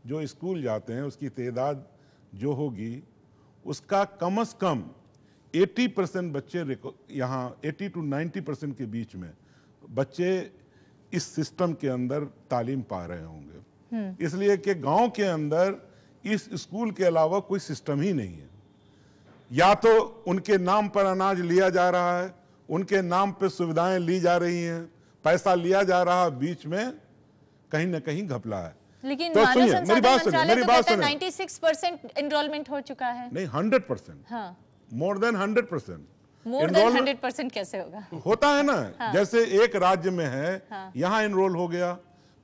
जो स्कूल जाते हैं, उसकी तादाद जो होगी, उसका कम से कम 80% बच्चे यहाँ 80 to 90% के बीच में बच्चे इस सिस्टम के अंदर तालीम पा रहे होंगे। इसलिए कि गांव के अंदर इस स्कूल के अलावा कोई सिस्टम ही नहीं है। या तो उनके नाम पर अनाज लिया जा रहा है, उनके नाम पे सुविधाएं ली जा रही हैं, पैसा लिया जा रहा है, बीच में कहीं ना कहीं घपला है। लेकिन तो सुनिए, मेरी बात सुनिए, 96% एनरोलमेंट हो चुका है। नहीं, 100%, हाँ, मोर देन 100%। मोर देन 100% कैसे होगा? होता है ना, हाँ। जैसे एक राज्य में है, हाँ। यहाँ इनरोल हो गया,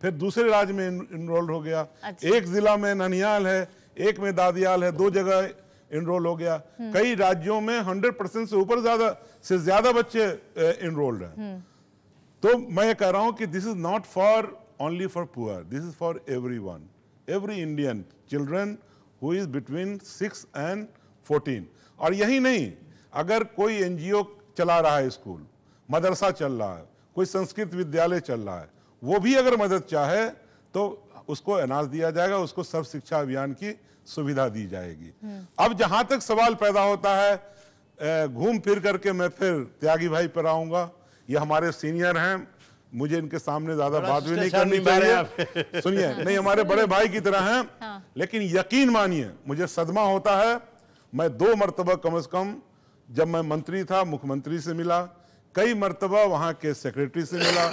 फिर दूसरे राज्य में इनरोल हो गया, अच्छा। एक जिला में ननिहाल है, एक में दादियाल है, 2 जगह इनरोल हो गया। कई राज्यों में 100% से ऊपर ज्यादा बच्चे इनरोल्ड हैं। तो मैं ये कह रहा हूं कि this is not for only for poor, this is for everyone, every Indian children who is between 6 and 14। और यही नहीं, अगर कोई एनजीओ चला रहा है, स्कूल मदरसा चल रहा है, कोई संस्कृत विद्यालय चल रहा है, वो भी अगर मदद चाहे तो उसको अनाज दिया जाएगा, उसको सर्व शिक्षा अभियान की सुविधा दी जाएगी। अब जहां तक सवाल पैदा होता है, घूम फिर करके मैं फिर त्यागी भाई पर आऊंगा। ये हमारे सीनियर हैं, मुझे इनके सामने ज्यादा बात भी नहीं करनी चाहिए। सुनिए, नहीं, हमारे बड़े भाई की तरह हैं, हाँ। लेकिन यकीन मानिए मुझे सदमा होता है। मैं 2 मरतबा कम से कम, जब मैं मंत्री था, मुख्यमंत्री से मिला, कई मरतबा वहां के सेक्रेटरी से मिला,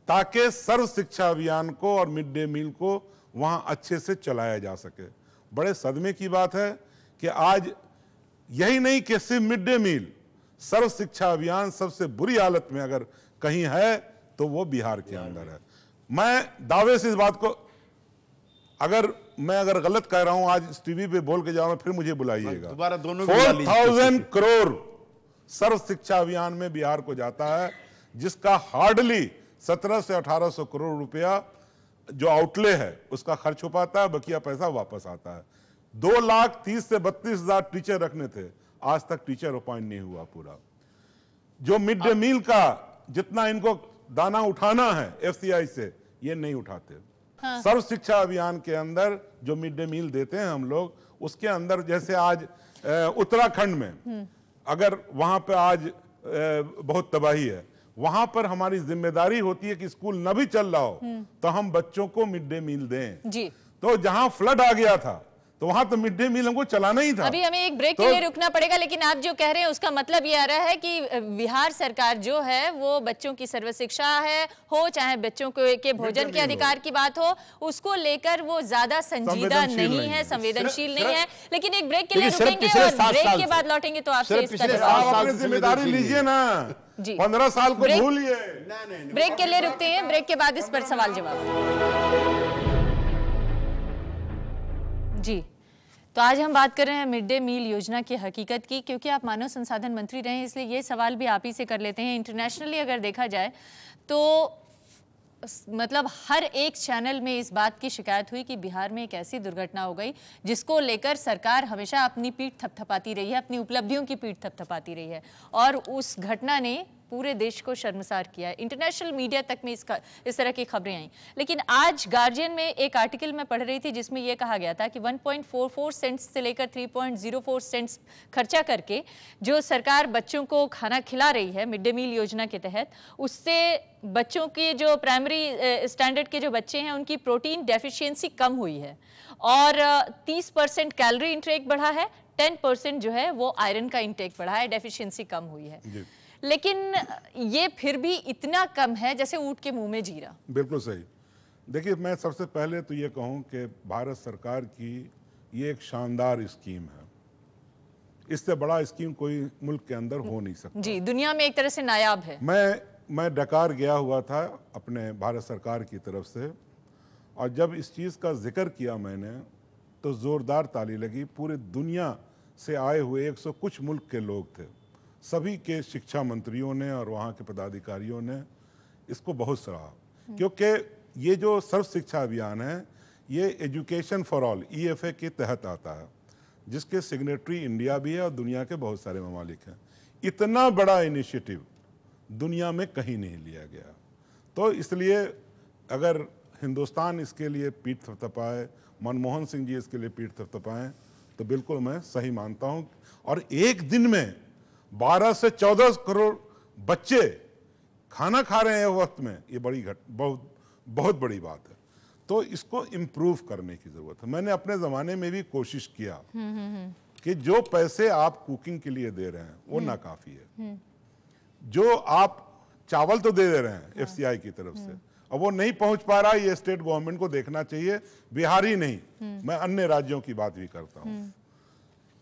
ताकि सर्व शिक्षा अभियान को और मिड डे मील को वहां अच्छे से चलाया जा सके। बड़े सदमे की बात है कि आज यही नहीं कि सिर्फ मिड डे मील, सर्व शिक्षा अभियान सबसे बुरी हालत में अगर कहीं है तो वो बिहार के अंदर है। मैं दावे से इस बात को, मैं अगर गलत कह रहा हूं, आज टीवी पे बोल के जाऊंगा, फिर मुझे बुलाइएगा। 4,000 करोड़ सर्व शिक्षा अभियान में बिहार को जाता है, जिसका हार्डली 1700 से 1800 करोड़ रुपया जो आउटले है उसका खर्च हो पाता है, बकिया पैसा वापस आता है। 2,30,000 से 32,000 टीचर रखने थे, आज तक टीचर अपॉइंट नहीं हुआ पूरा। जो मिड डे मील का जितना इनको दाना उठाना है एफसीआई से, ये नहीं उठाते। सर्व शिक्षा अभियान के अंदर जो मिड डे मील देते हैं हम लोग, उसके अंदर जैसे आज उत्तराखंड में अगर वहां पे आज बहुत तबाही है, वहां पर हमारी जिम्मेदारी होती है कि स्कूल न भी चल रहा हो तो हम बच्चों को मिड डे मील दें जी। तो जहां फ्लड आ गया था तो वहां तो मिड डे मील हमको चलाना ही था। अभी हमें एक ब्रेक के लिए रुकना पड़ेगा, लेकिन आप जो कह रहे हैं उसका मतलब ये आ रहा है कि बिहार सरकार जो है वो बच्चों की सर्व शिक्षा हो, चाहे बच्चों के भोजन के अधिकार की बात हो, उसको लेकर वो ज्यादा संजीदा नहीं है, संवेदनशील नहीं है। लेकिन एक ब्रेक के लिए रुकेंगे और ब्रेक के बाद लौटेंगे तो आपसे इसका जवाब। जिम्मेदारी लीजिए ना जी, 15 साल को भूलिए। ब्रेक के लिए रुकते हैं, ब्रेक के बाद इस पर सवाल जवाब। जी, तो आज हम बात कर रहे हैं मिड डे मील योजना की हकीकत की, क्योंकि आप मानव संसाधन मंत्री रहे हैं, इसलिए ये सवाल भी आप ही से कर लेते हैं। इंटरनेशनली अगर देखा जाए तो मतलब हर एक चैनल में इस बात की शिकायत हुई कि बिहार में एक ऐसी दुर्घटना हो गई जिसको लेकर सरकार हमेशा अपनी पीठ थपथपाती रही है, अपनी उपलब्धियों की पीठ थपथपाती रही है, और उस घटना ने पूरे देश को शर्मसार किया है। इंटरनेशनल मीडिया तक में इस तरह की खबरें आई। लेकिन आज गार्जियन में एक आर्टिकल मैं पढ़ रही थी जिसमें यह कहा गया था कि 1.44 सेंट्स से लेकर 3.04 सेंट्स खर्चा करके जो सरकार बच्चों को खाना खिला रही है मिड डे मील योजना के तहत, उससे बच्चों के जो प्राइमरी स्टैंडर्ड के जो बच्चे हैं उनकी प्रोटीन डेफिशिएंसी कम हुई है और 30% कैलोरी इंटेक बढ़ा है, 10% जो है वो आयरन का इंटेक बढ़ा है, डेफिशिएंसी कम हुई है। लेकिन ये फिर भी इतना कम है जैसे ऊंट के मुंह में जीरा। बिल्कुल सही। देखिए, मैं सबसे पहले तो ये कहूं कि भारत सरकार की ये एक शानदार स्कीम है। इससे बड़ा स्कीम कोई मुल्क के अंदर हो नहीं सकता। जी, दुनिया में एक तरह से नायाब है। मैं डकार गया हुआ था अपने भारत सरकार की तरफ से, और जब इस चीज़ का जिक्र किया मैंने तो ज़ोरदार ताली लगी। पूरे दुनिया से आए हुए 100 कुछ मुल्क के लोग थे, सभी के शिक्षा मंत्रियों ने और वहाँ के पदाधिकारियों ने इसको बहुत सराहा, क्योंकि ये जो सर्व शिक्षा अभियान है ये एजुकेशन फॉर ऑल EFA के तहत आता है, जिसके सिग्नेटरी इंडिया भी है और दुनिया के बहुत सारे ममालिक हैं। इतना बड़ा इनिशिएटिव दुनिया में कहीं नहीं लिया गया, तो इसलिए अगर हिंदुस्तान इसके लिए पीठ थपथपाए, मनमोहन सिंह जी इसके लिए पीठ थपथपाएं, तो बिल्कुल मैं सही मानता हूँ। और एक दिन में 12 से 14 करोड़ बच्चे खाना खा रहे हैं वक्त में, ये बहुत बड़ी बात है। तो इसको इम्प्रूव करने की जरूरत है। मैंने अपने ज़माने में भी कोशिश किया कि जो पैसे आप कुकिंग के लिए दे रहे हैं वो नाकाफ़ी है। जो आप चावल तो दे रहे हैं FCI की तरफ से, और वो नहीं पहुंच पा रहा, ये स्टेट गवर्नमेंट को देखना चाहिए। बिहार ही नहीं, मैं अन्य राज्यों की बात भी करता हूँ,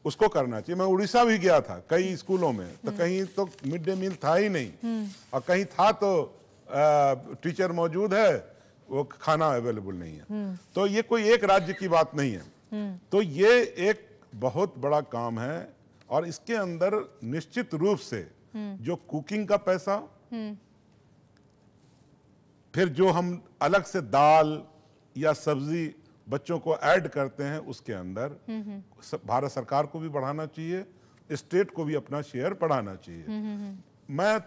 उसको करना चाहिए। मैं उड़ीसा भी गया था कई स्कूलों में, तो कहीं तो मिड डे मील था ही नहीं, और कहीं था तो टीचर मौजूद है, वो खाना अवेलेबल नहीं है। तो ये कोई एक राज्य की बात नहीं है। तो ये एक बहुत बड़ा काम है, और इसके अंदर निश्चित रूप से जो कुकिंग का पैसा, फिर जो हम अलग से दाल या सब्जी बच्चों को ऐड करते हैं, उसके अंदर भारत सरकार को भी बढ़ाना चाहिए, स्टेट को भी अपना शेयर बढ़ाना चाहिए।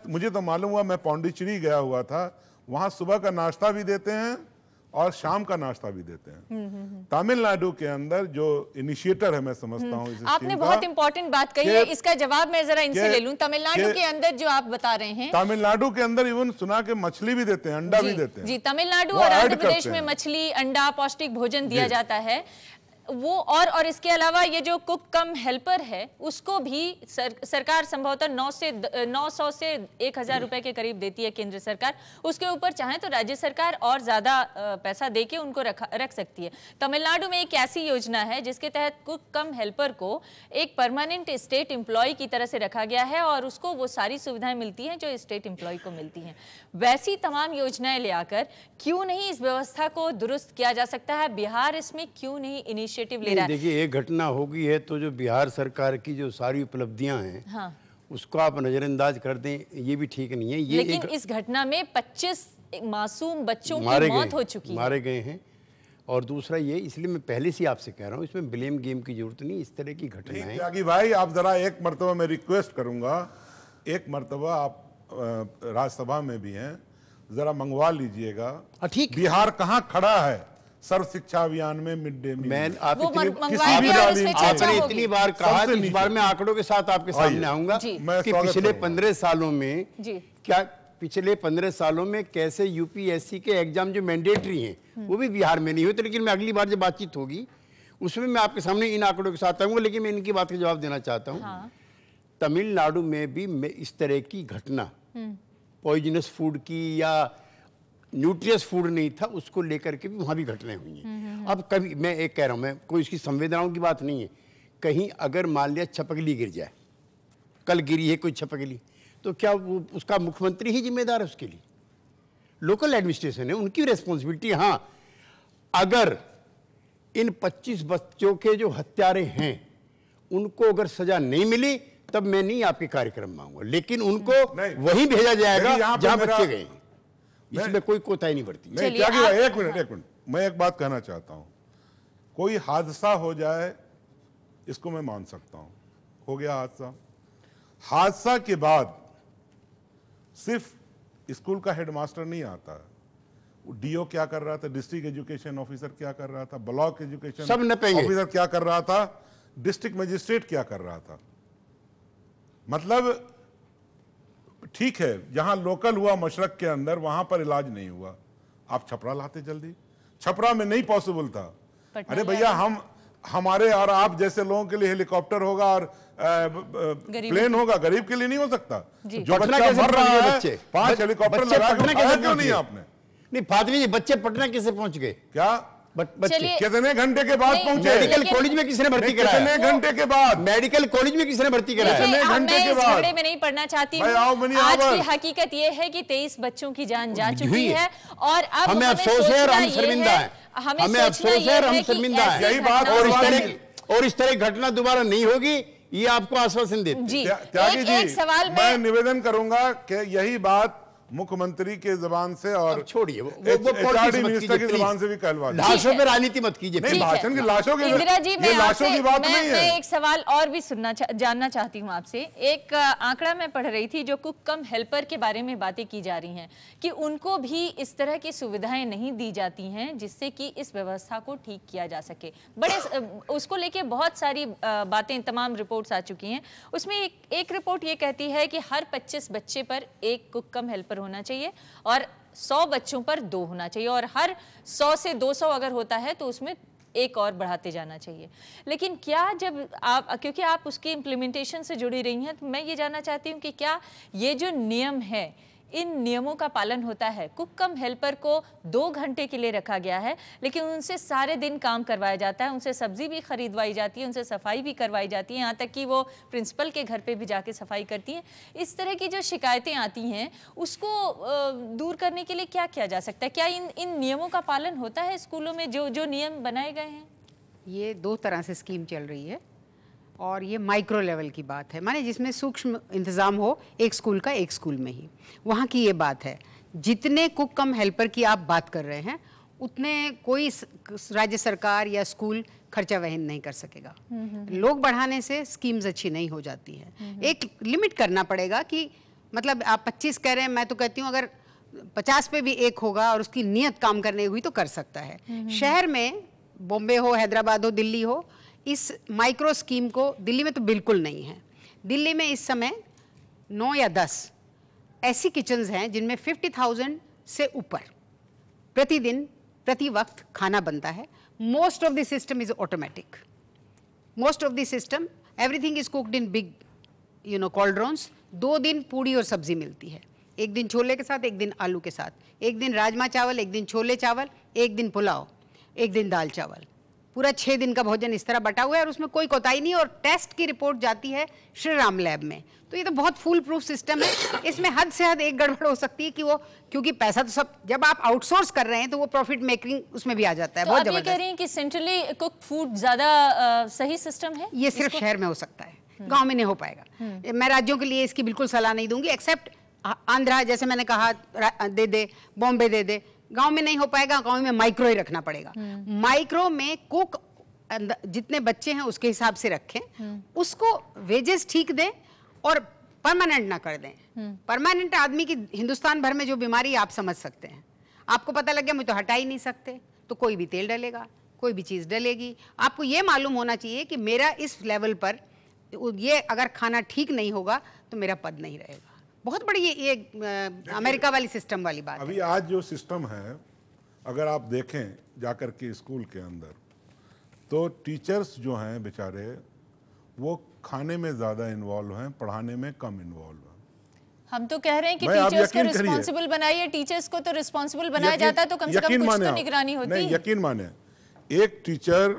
मुझे तो मालूम हुआ, मैं पौंडीचेरी गया हुआ था, वहां सुबह का नाश्ता भी देते हैं और शाम का नाश्ता भी देते हैं। तमिलनाडु के अंदर जो इनिशिएटर है, मैं समझता हूँ आपने बहुत इंपॉर्टेंट बात कही है, इसका जवाब मैं जरा इनसे ले लूं। तमिलनाडु के अंदर जो आप बता रहे हैं, तमिलनाडु के अंदर इवन सुना के मछली भी देते हैं, अंडा भी देते हैं। जी, तमिलनाडु और आंध्र प्रदेश में मछली, अंडा, पौष्टिक भोजन दिया जाता है। वो और इसके अलावा ये जो कुक कम हेल्पर है उसको भी सरकार संभवतः 900 से 1000 रुपए के करीब देती है केंद्र सरकार। उसके ऊपर चाहे तो राज्य सरकार और ज्यादा पैसा देके उनको रख सकती है। तमिलनाडु में एक ऐसी योजना है जिसके तहत कुक कम हेल्पर को एक परमानेंट स्टेट एम्प्लॉय की तरह से रखा गया है और उसको वो सारी सुविधाएं मिलती हैं जो स्टेट एम्प्लॉय को मिलती हैं। वैसी तमाम योजनाएं ले आकर क्यों नहीं इस व्यवस्था को दुरुस्त किया जा सकता है? बिहार इसमें क्यों नहीं इनिशिएटिव ले रहा है? देखिए, एक घटना हो गई है तो जो बिहार सरकार की जो सारी उपलब्धियां हैं, हाँ, उसको आप नजरअंदाज कर दें, ये भी ठीक नहीं है। ये लेकिन इस घटना में 25 मासूम बच्चों की मौत हो चुकी है, मारे गए हैं। और दूसरा ये, इसलिए मैं पहले से आपसे कह रहा हूँ, इसमें ब्लेम गेम की जरूरत नहीं। इस तरह की घटनाएं, त्यागी भाई, आप जरा एक मर्तबा मैं रिक्वेस्ट करूंगा एक मर्तबा आप राज्यसभा में भी हैं, जरा मंगवा लीजिएगा ठीक, बिहार कहाँ खड़ा है सर्व शिक्षा अभियान में मिड डे मील। मैं आप आपने इतनी बार कहा कि इस बार मैं आंकड़ों के साथ आपके सामने आऊंगा कि पिछले 15 सालों में क्या, पिछले 15 सालों में कैसे यूपीएससी के एग्जाम जो मैंडेटरी हैं वो भी बिहार में नहीं होते। लेकिन मैं अगली बार जब बातचीत होगी उसमें मैं आपके सामने इन आंकड़ों के साथ आऊंगा। लेकिन मैं इनकी बात का जवाब देना चाहता हूँ। तमिलनाडु में भी इस तरह की घटना, पॉइजनस फूड की या न्यूट्रियस फूड नहीं था, उसको लेकर के भी वहाँ भी घटनाएं हुई हैं। अब कभी मैं एक कह रहा हूँ, मैं कोई इसकी संवेदनाओं की बात नहीं है, कहीं अगर मान लिया छपकली गिर जाए, कल गिरी है कोई छपकली, तो क्या वो उसका मुख्यमंत्री ही जिम्मेदार है उसके लिए? लोकल एडमिनिस्ट्रेशन है, उनकी रेस्पॉन्सिबिलिटी। हाँ, अगर इन 25 बच्चों के जो हत्यारे हैं उनको अगर सजा नहीं मिली तब मैं नहीं आपके कार्यक्रम में आऊंगा, लेकिन उनको वहीं भेजा जाएगा जहां बच्चे गए। इसमें कोई कोताही नहीं बरती। एक मिनट, मैं एक बात कहना चाहता हूं। कोई हादसा हो जाए इसको मैं मान सकता हूं, हो गया हादसा के बाद सिर्फ स्कूल का हेडमास्टर नहीं आता है, डीओ क्या कर रहा था, डिस्ट्रिक्ट एजुकेशन ऑफिसर क्या कर रहा था, ब्लॉक एजुकेशन सब ऑफिसर क्या कर रहा था, डिस्ट्रिक्ट मजिस्ट्रेट क्या कर रहा था। मतलब ठीक है, जहां लोकल हुआ मशरक के अंदर, वहां पर इलाज नहीं हुआ, आप छपरा लाते जल्दी। छपरा में नहीं पॉसिबल था। अरे भैया, हमारे और आप जैसे लोगों के लिए हेलीकॉप्टर होगा और प्लेन होगा, गरीब के लिए नहीं हो सकता। जो बच्चा मर रहा है 5 हेलीकॉप्टर लगा के उठाया क्यों नहीं आपने? नहीं फातिमा जी, बच्चे पटना कैसे पहुंच गए? क्या बच्चे कितने घंटे के बाद पहुंचे? मेडिकल कॉलेज में किसने भर्ती कराया? कितने घंटे के बाद? मेडिकल कॉलेज में किसने भर्ती कराया? कितने घंटे के बाद? झगड़े में नहीं पढ़ना चाहती हूँ। आज की हकीकत ये है कि 23 बच्चों की जान जा चुकी है और अब हमें अफसोस है और हम शर्मिंदा हैं। हमें अफसोस है और हम शर्मिंदा हैं। यही बात, और इस तरह घटना दोबारा नहीं होगी, ये आपको आश्वासन देते हैं। त्यागी जी, मैं निवेदन करूंगा कि यही बात मुख्यमंत्री के जबान से और छोड़िए वो मिनिस्टर की जबान से भी कहलवा दीजिए। लाशों पे राजनीति मत कीजिए। नहीं, भाषण की लाशों की, इंदिरा जी, ये लाशों की बात नहीं है। मैं एक सवाल और भी जानना चाहती हूँ आपसे। एक आंकड़ा मैं पढ़ रही थी जो कुक कम हेल्पर के बारे में बातें की जा रही हैं कि उनको भी इस तरह की सुविधाएं नहीं दी जाती हैं जिससे कि इस व्यवस्था को ठीक किया जा सके। बड़े उसको लेके बहुत सारी बातें, तमाम रिपोर्ट्स आ चुकी हैं। उसमें एक रिपोर्ट ये कहती है कि हर 25 बच्चे पर एक कुक कम हेल्पर होना चाहिए और 100 बच्चों पर 2 होना चाहिए, और हर 100 से 200 अगर होता है तो उसमें एक और बढ़ाते जाना चाहिए। लेकिन क्या जब आप, क्योंकि आप उसकी इम्प्लीमेंटेशन से जुड़ी रही हैं, तो मैं ये जानना चाहती हूँ कि क्या ये जो नियम है, इन नियमों का पालन होता है? कुक कम हेल्पर को 2 घंटे के लिए रखा गया है, लेकिन उनसे सारे दिन काम करवाया जाता है, उनसे सब्जी भी खरीदवाई जाती है, उनसे सफाई भी करवाई जाती है, यहाँ तक कि वो प्रिंसिपल के घर पे भी जाके सफाई करती हैं। इस तरह की जो शिकायतें आती हैं उसको दूर करने के लिए क्या किया जा सकता है? क्या इन नियमों का पालन होता है स्कूलों में, जो नियम बनाए गए हैं? ये 2 तरह से स्कीम चल रही है और ये माइक्रो लेवल की बात है, माने जिसमें सूक्ष्म इंतज़ाम हो, एक स्कूल का एक स्कूल में ही। वहाँ की ये बात है, जितने कुक कम हेल्पर की आप बात कर रहे हैं उतने कोई राज्य सरकार या स्कूल खर्चा वहन नहीं कर सकेगा। लोग बढ़ाने से स्कीम्स अच्छी नहीं हो जाती है। एक लिमिट करना पड़ेगा कि मतलब आप 25 कह रहे हैं, मैं तो कहती हूँ अगर 50 पे भी एक होगा और उसकी नीयत काम करने हुई तो कर सकता है। शहर में, बॉम्बे हो, हैदराबाद हो, दिल्ली हो, इस माइक्रो स्कीम को, दिल्ली में तो बिल्कुल नहीं है। दिल्ली में इस समय 9 या 10 ऐसी किचन्स हैं जिनमें 50,000 से ऊपर प्रतिदिन, प्रति वक्त खाना बनता है। Most of the system is automatic. Most of the system, everything is cooked in big cauldrons. 2 दिन पूड़ी और सब्जी मिलती है, एक दिन छोले के साथ, एक दिन आलू के साथ, एक दिन राजमा चावल, एक दिन छोले चावल, एक दिन पुलाव, एक दिन दाल चावल। पूरा 6 दिन का भोजन इस तरह बटा हुआ है और उसमें कोई कोताही नहीं। और टेस्ट की रिपोर्ट जाती है श्री राम लैब में। तो ये तो बहुत फुल प्रूफ सिस्टम है। इसमें हद से हद एक गड़बड़ हो सकती है कि वो, क्योंकि पैसा तो सब, जब आप आउटसोर्स कर रहे हैं तो वो प्रॉफिट मेकिंग उसमें भी आ जाता है। तो बहुत आप ये कह रही हैं कि सेंट्रली कुक फूड ज्यादा सही सिस्टम है? ये सिर्फ शहर में हो सकता है, गाँव में नहीं हो पाएगा। मैं राज्यों के लिए इसकी बिल्कुल सलाह नहीं दूंगी, एक्सेप्ट आंध्रा, जैसे मैंने कहा, दे दे, बॉम्बे दे दे। गांव में नहीं हो पाएगा, गांव में माइक्रो ही रखना पड़ेगा। माइक्रो में कुक जितने बच्चे हैं उसके हिसाब से रखें, उसको वेजेस ठीक दें और परमानेंट ना कर दें। परमानेंट आदमी की हिंदुस्तान भर में जो बीमारी आप समझ सकते हैं, आपको पता लग गया मुझे तो हटा ही नहीं सकते, तो कोई भी तेल डलेगा, कोई भी चीज़ डलेगी। आपको ये मालूम होना चाहिए कि मेरा इस लेवल पर ये अगर खाना ठीक नहीं होगा तो मेरा पद नहीं रहेगा। बहुत बड़ी ये अमेरिका वाली सिस्टम वाली बात अभी है। आज जो सिस्टम है, अगर आप देखें जाकर के स्कूल के अंदर, तो टीचर्स जो हैं बेचारे वो खाने में ज़्यादा इन्वॉल्व हैं, पढ़ाने में कम इन्वॉल्व हैं। हम तो कह रहे हैं कि टीचर्स को रिस्पॉन्सिबल बनाइए। टीचर्स को तो रिस्पॉन्सिबल बनाया जाता है तो कम से कम कुछ तो निगरानी होती है। नहीं, यकीन माने, एक टीचर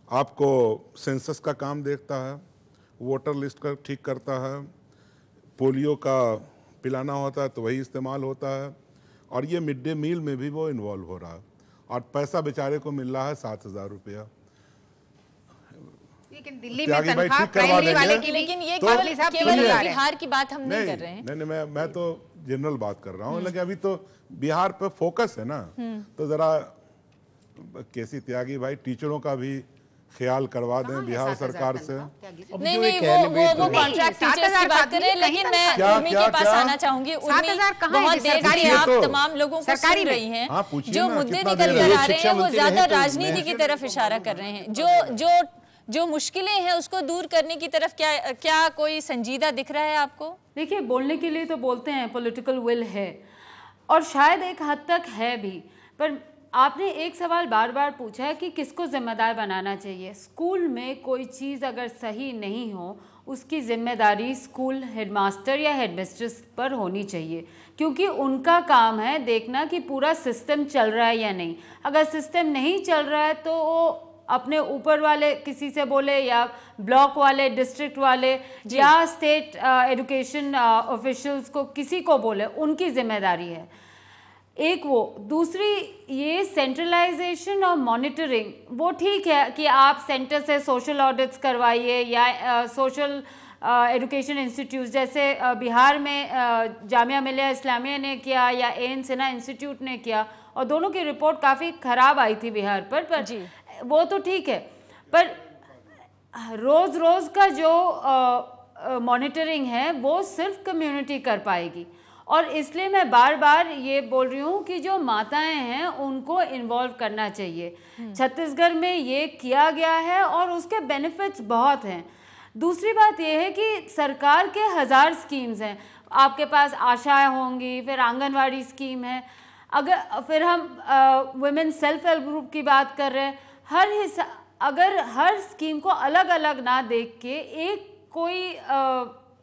आपको सेंसस का काम देखता है, वोटर लिस्ट का ठीक करता है, पोलियो का पिलाना होता है तो वही इस्तेमाल होता है, और ये मिड डे मील में भी वो इन्वॉल्व हो रहा है, और पैसा बेचारे को मिल रहा है 7,000 रुपया। लेकिन दिल्ली में तनख्वाह प्राइमरी वाले की, लेकिन ये केवल बिहार की बात हम नहीं कर रहे हैं। नहीं, मैं तो जनरल बात कर रहा हूँ, लेकिन अभी तो बिहार पे फोकस है ना, तो जरा केसी त्यागी भाई टीचरों का भी ख्याल करवा दें बिहार सरकार से। नहीं, वो कॉन्ट्रैक्ट टीचर्स की बात कर रहे हैं, लेकिन मैं उर्मी के पास आना चाहूंगी। उर्मी, बहुत देर से आप तमाम लोगों को सुन रही हैं, जो मुद्दे निकल कर आ रहे हैं वो ज्यादा राजनीति की तरफ इशारा कर रहे हैं। जो मुश्किलें हैं उसको दूर करने की तरफ क्या कोई संजीदा दिख रहा है आपको? देखिए, बोलने के लिए तो बोलते हैं, पॉलिटिकल विल है और शायद एक हद तक है भी, पर आपने एक सवाल बार बार पूछा है कि किसको जिम्मेदार बनाना चाहिए। स्कूल में कोई चीज़ अगर सही नहीं हो, उसकी जिम्मेदारी स्कूल हेडमास्टर या हेडमिस्ट्रेस पर होनी चाहिए, क्योंकि उनका काम है देखना कि पूरा सिस्टम चल रहा है या नहीं। अगर सिस्टम नहीं चल रहा है तो वो अपने ऊपर वाले किसी से बोले, या ब्लॉक वाले, डिस्ट्रिक्ट वाले, या स्टेट एजुकेशन ऑफिशियल्स को, किसी को बोले, उनकी जिम्मेदारी है। एक वो, दूसरी ये सेंट्रलाइजेशन और मॉनिटरिंग, वो ठीक है कि आप सेंटर से सोशल ऑडिट्स करवाइए या सोशल एजुकेशन इंस्टीट्यूट जैसे बिहार में जामिया मिलिया इस्लामिया ने किया या एन सिन्हा इंस्टीट्यूट ने किया, और दोनों की रिपोर्ट काफ़ी ख़राब आई थी बिहार पर जी, वो तो ठीक है। पर रोज़ रोज़ का जो मॉनिटरिंग है वो सिर्फ कम्युनिटी कर पाएगी, और इसलिए मैं बार बार ये बोल रही हूँ कि जो माताएं हैं उनको इन्वॉल्व करना चाहिए। छत्तीसगढ़ में ये किया गया है और उसके बेनिफिट्स बहुत हैं। दूसरी बात ये है कि सरकार के 1000 स्कीम्स हैं, आपके पास आशाएं होंगी, फिर आंगनवाड़ी स्कीम है, अगर फिर हम वुमेन सेल्फ हेल्प ग्रुप की बात कर रहे हैं, अगर हर स्कीम को अलग अलग ना देख के एक कोई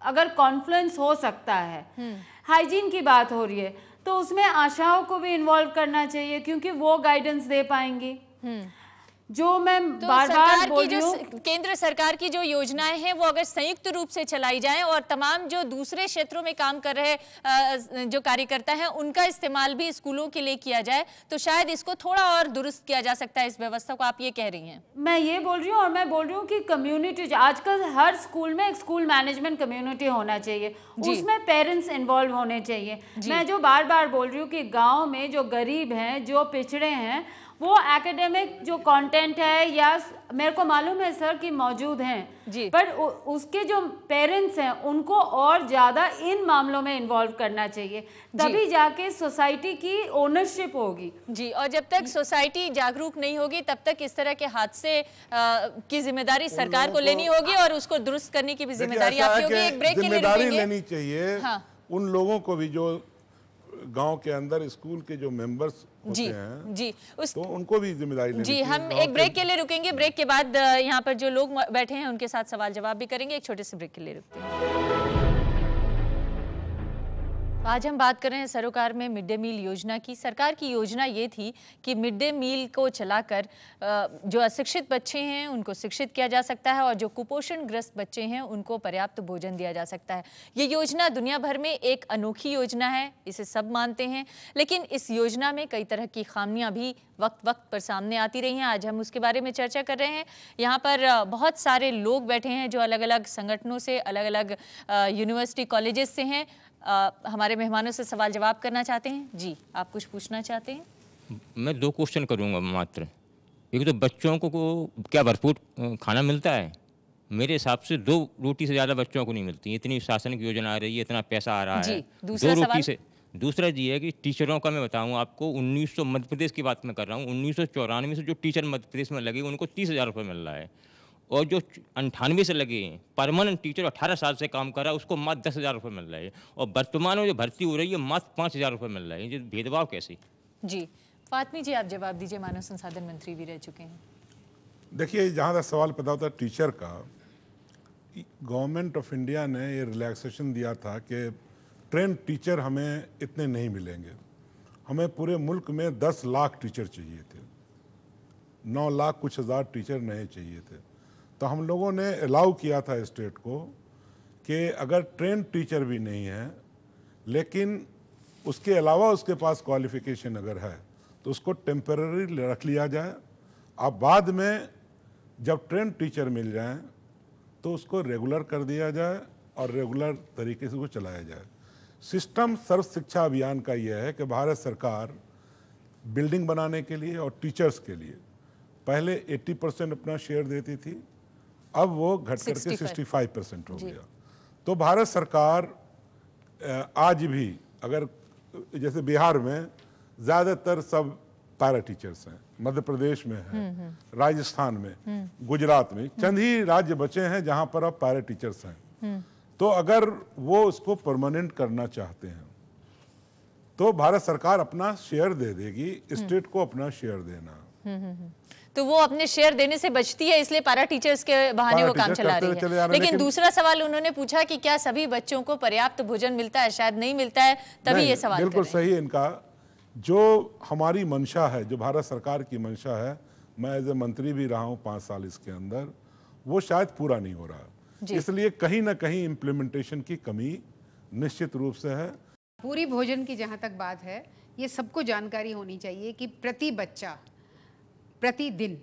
अगर कॉन्फ्लुएंस हो सकता है, हाइजीन की बात हो रही है तो उसमें आशाओं को भी इन्वॉल्व करना चाहिए, क्योंकि वो गाइडेंस दे पाएंगी। जो मैं तो बार बार बोल रही हूँ, केंद्र सरकार की जो योजनाएं हैं वो अगर संयुक्त रूप से चलाई जाएं और तमाम जो दूसरे क्षेत्रों में काम कर रहे जो कार्यकर्ता हैं उनका इस्तेमाल भी स्कूलों के लिए किया जाए तो शायद इसको थोड़ा और दुरुस्त किया जा सकता है इस व्यवस्था को, आप ये कह रही हैं? मैं ये बोल रही हूँ, और मैं बोल रही हूँ कि कम्युनिटी, आजकल हर स्कूल में एक स्कूल मैनेजमेंट कम्युनिटी होना चाहिए, उसमें पेरेंट्स इन्वॉल्व होने चाहिए। मैं जो बार बार बोल रही हूँ कि गाँव में जो गरीब हैं, जो पिछड़े हैं, वो एकेडमिक जो कंटेंट है या मेरे को मालूम है सर कि मौजूद हैं, पर उसके जो पेरेंट्स हैं उनको और ज़्यादा इन मामलों में इन्वॉल्व करना चाहिए, तभी जाके सोसाइटी की ओनरशिप होगी। जी, और जब तक सोसाइटी जागरूक नहीं होगी तब तक इस तरह के हादसे की जिम्मेदारी सरकार को लेनी होगी और उसको दुरुस्त करने की भी जिम्मेदारी आपकी होगी। एक ब्रेक के लिए रुकेंगे। लेनी चाहिए उन लोगों को भी जो गांव के अंदर स्कूल के जो मेंबर्स होते हैं, तो उनको भी जिम्मेदारी लेनी चाहिए। हम एक ब्रेक के लिए रुकेंगे, ब्रेक के बाद यहाँ पर जो लोग बैठे हैं उनके साथ सवाल जवाब भी करेंगे। एक छोटे से ब्रेक के लिए रुकते हैं। आज हम बात कर रहे हैं सरोकार में मिड डे मील योजना की। सरकार की योजना ये थी कि मिड डे मील को चलाकर जो अशिक्षित बच्चे हैं उनको शिक्षित किया जा सकता है और जो कुपोषण ग्रस्त बच्चे हैं उनको पर्याप्त भोजन दिया जा सकता है। ये योजना दुनिया भर में एक अनोखी योजना है, इसे सब मानते हैं, लेकिन इस योजना में कई तरह की खामियां भी वक्त वक्त पर सामने आती रही हैं। आज हम उसके बारे में चर्चा कर रहे हैं। यहाँ पर बहुत सारे लोग बैठे हैं जो अलग अलग संगठनों से, अलग अलग यूनिवर्सिटी कॉलेजेस से हैं। हमारे मेहमानों से सवाल जवाब करना चाहते हैं। जी, आप कुछ पूछना चाहते हैं? मैं 2 क्वेश्चन करूंगा मात्र। एक तो बच्चों को क्या भरपूर खाना मिलता है मेरे हिसाब से 2 रोटी से ज़्यादा बच्चों को नहीं मिलती। इतनी शासन की योजना आ रही है, इतना पैसा आ रहा है, 2 रोटी से। दूसरा ये है कि टीचरों का मैं बताऊं आपको, 1900 मध्य प्रदेश की बात मैं कर रहा हूँ, 1994 से जो टीचर मध्य प्रदेश में लगे उनको 30,000 रुपये मिल रहा है, और जो 98 से लगे हैं परमानेंट टीचर 18 साल से काम कर रहा है उसको मात्र 10,000 रुपये मिल रहे हैं, और वर्तमान में जो भर्ती हो रही है मात्र 5,000 रुपये मिल रहे हैं। ये भेदभाव कैसे? जी फातमी जी आप जवाब दीजिए, मानव संसाधन मंत्री भी रह चुके हैं। देखिए, जहाँ तक सवाल पैदा होता है टीचर का, गवर्नमेंट ऑफ इंडिया ने ये रिलैक्सेशन दिया था कि ट्रेन टीचर हमें इतने नहीं मिलेंगे, हमें पूरे मुल्क में 10 लाख टीचर चाहिए थे, 9 लाख कुछ हज़ार टीचर नहीं चाहिए थे। तो हम लोगों ने अलाउ किया था स्टेट को कि अगर ट्रेन टीचर भी नहीं है लेकिन उसके अलावा उसके पास क्वालिफिकेशन अगर है तो उसको टेम्पररी रख लिया जाए, अब बाद में जब ट्रेन टीचर मिल जाए तो उसको रेगुलर कर दिया जाए और रेगुलर तरीके से वो चलाया जाए। सिस्टम सर्व शिक्षा अभियान का यह है कि भारत सरकार बिल्डिंग बनाने के लिए और टीचर्स के लिए पहले 80% अपना शेयर देती थी, अब वो घट करके 65% हो गया। तो भारत सरकार आज भी, अगर जैसे बिहार में ज़्यादातर सब पैरा टीचर्स हैं, मध्य प्रदेश में है, राजस्थान में, गुजरात में, चंद ही राज्य बचे हैं जहां पर अब पैरा टीचर्स हैं। तो अगर वो उसको परमानेंट करना चाहते हैं तो भारत सरकार अपना शेयर दे देगी, स्टेट को अपना शेयर देना। तो वो अपने शेयर देने से बचती है, इसलिए पैरा टीचर्स के बहाने वो काम चला रही है। लेकिन दूसरा सवाल उन्होंने पूछा कि क्या सभी बच्चों को पर्याप्त भोजन मिलता है, शायद नहीं मिलता है, तभी ये सवाल बिल्कुल सही है इनका। जो हमारी मंशा है, जो भारत सरकार की मंशा है, मैं एज ए मंत्री भी रहा हूँ 5 साल इसके अंदर, वो शायद पूरा नहीं हो रहा, इसलिए कहीं ना कहीं इम्प्लीमेंटेशन की कमी निश्चित रूप से है। पूरी भोजन की जहाँ तक बात है, ये सबको जानकारी होनी चाहिए कि प्रति बच्चा प्रतिदिन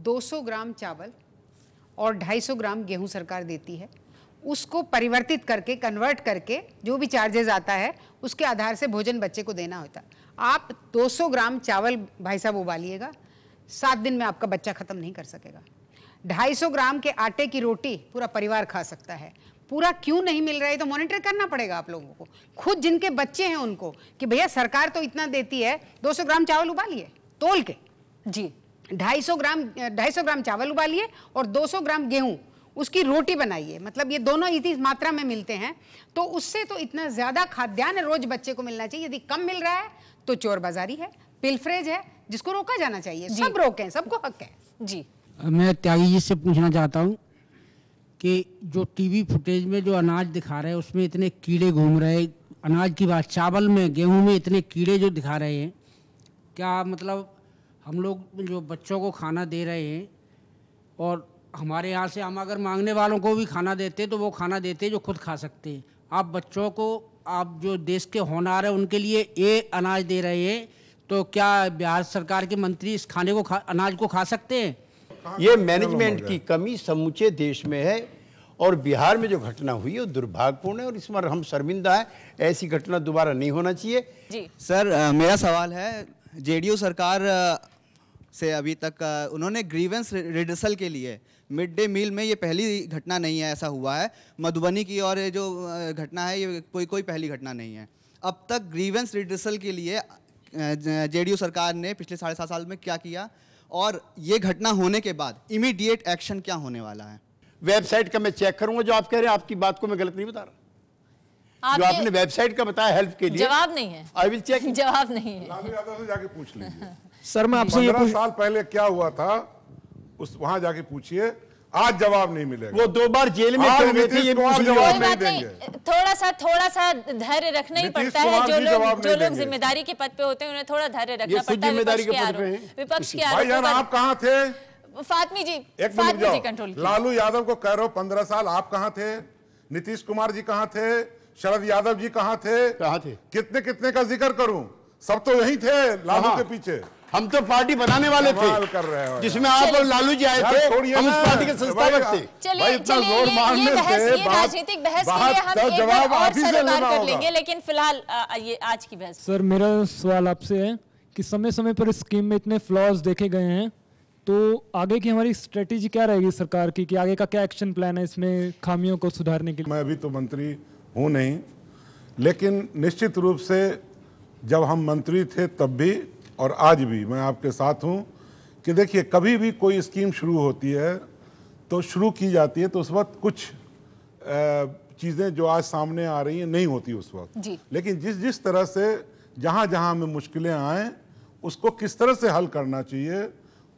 200 ग्राम चावल और 250 ग्राम गेहूं सरकार देती है। उसको परिवर्तित करके, कन्वर्ट करके जो भी चार्जेस आता है उसके आधार से भोजन बच्चे को देना होता है। आप 200 ग्राम चावल भाई साहब उबालिएगा, 7 दिन में आपका बच्चा ख़त्म नहीं कर सकेगा। 250 ग्राम के आटे की रोटी पूरा परिवार खा सकता है। पूरा क्यों नहीं मिल रहा है तो मॉनिटर करना पड़ेगा आप लोगों को, खुद जिनके बच्चे हैं उनको, कि भैया सरकार तो इतना देती है, 200 ग्राम चावल उबालिए तोल के जी, 250 ग्राम चावल उबालिए और 200 ग्राम गेहूं उसकी रोटी बनाइए, मतलब ये दोनों इतनी मात्रा में मिलते हैं, तो उससे तो इतना ज्यादा खाद्यान्न रोज बच्चे को मिलना चाहिए। यदि कम मिल रहा है तो चोर बाजारी है, पिलफ्रेज है, जिसको रोका जाना चाहिए। सब रोकें, सबको हक है। जी मैं त्यागी जी से पूछना चाहता हूँ कि जो टीवी फुटेज में जो अनाज दिखा रहे हैं उसमें इतने कीड़े घूम रहे हैं, अनाज की बात, चावल में, गेहूं में इतने कीड़े जो दिखा रहे हैं, क्या मतलब हम लोग जो बच्चों को खाना दे रहे हैं और हमारे यहाँ से हम अगर मांगने वालों को भी खाना देते तो वो खाना देते जो खुद खा सकते हैं, आप बच्चों को, आप जो देश के होनहार हैं उनके लिए ये अनाज दे रहे हैं, तो क्या बिहार सरकार के मंत्री इस खाने को अनाज को खा सकते हैं? ये मैनेजमेंट की कमी समूचे देश में है और बिहार में जो घटना हुई है वो दुर्भाग्यपूर्ण है और इस पर हम शर्मिंदा हैं। ऐसी घटना दोबारा नहीं होना चाहिए। जी सर, मेरा सवाल है, जेडीयू सरकार से अभी तक उन्होंने ग्रीवेंस रिडर्सल के लिए मिड डे मील में, ये पहली घटना नहीं है ऐसा हुआ है, मधुबनी की और जो घटना है ये कोई पहली घटना नहीं है। अब तक ग्रीवेंस रिडर्सल के लिए जेडीयू सरकार ने पिछले 7.5 साल में क्या किया और ये घटना होने के बाद इमीडिएट एक्शन क्या होने वाला है? वेबसाइट का मैं चेक करूंगा, जो आप कह रहे हैं आपकी बात को मैं गलत नहीं बता रहा, जो आपने वेबसाइट का बताया हेल्प के लिए, जवाब नहीं है, आई विल चेक, जवाब नहीं है। लालू यादव से जाके पूछ लीजिए। सर मैं आपसे 15 साल पहले क्या हुआ था उस वहां जाके पूछिए, आज जवाब नहीं मिलेगा। वो 2 बार जेल में क्यों गए थे ये जवाब नहीं देंगे। थोड़ा सा धैर्य रखना ही पड़ता है। जो लोग जिम्मेदारी के पद पे होते हैं उन्हें थोड़ा धैर्य रखना पड़ता है। विपक्ष के आरोप, आप कहाँ थे? फातमी जी कंट्रोल। लालू यादव को कह रहे हो 15 साल आप कहाँ थे? नीतीश कुमार जी कहाँ थे? शरद यादव जी कहाँ थे? कितने कितने का जिक्र करूं, सब तो यही थे लालू के पीछे। हम तो पार्टी बनाने वाले थे कर रहे हो, जिसमें आप और लालू जी आए थे, हम उस पार्टी के संस्थापक थे। चलिए ये राजनीतिक बहस के लिए हम एक बार और सरोकार कर लेंगे, लेकिन फिलहाल ये आज की बहस। सर मेरा सवाल आपसे है कि समय समय पर स्कीम में इतने फ्लॉज देखे गए हैं तो आगे की हमारी स्ट्रेटेजी क्या रहेगी सरकार की, कि आगे का क्या एक्शन प्लान है इसमें खामियों को सुधारने के लिए? मैं अभी तो मंत्री हूँ नहीं, लेकिन निश्चित रूप से जब हम मंत्री थे तब भी और आज भी मैं आपके साथ हूँ कि देखिए, कभी भी कोई स्कीम शुरू होती है तो शुरू की जाती है तो उस वक्त कुछ चीज़ें जो आज सामने आ रही हैं नहीं होती उस वक्त, लेकिन जिस तरह से जहाँ जहाँ हमें मुश्किलें आए उसको किस तरह से हल करना चाहिए,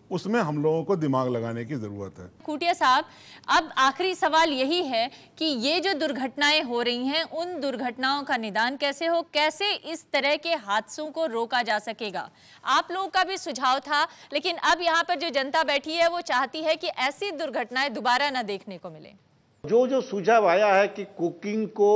उसमें हम लोगों को दिमाग लगाने की जरूरत है। खूटिया साहब, अब आखिरी सवाल यही है कि ये जो दुर्घटनाएं हो रही हैं, उन दुर्घटनाओं का निदान कैसे हो, कैसे इस तरह के हादसों को रोका जा सकेगा? आप लोगों का भी सुझाव था, लेकिन अब यहाँ पर जो जनता बैठी है वो चाहती है कि ऐसी दुर्घटनाएं दोबारा ना देखने को मिले। जो सुझाव आया है कि कुकिंग को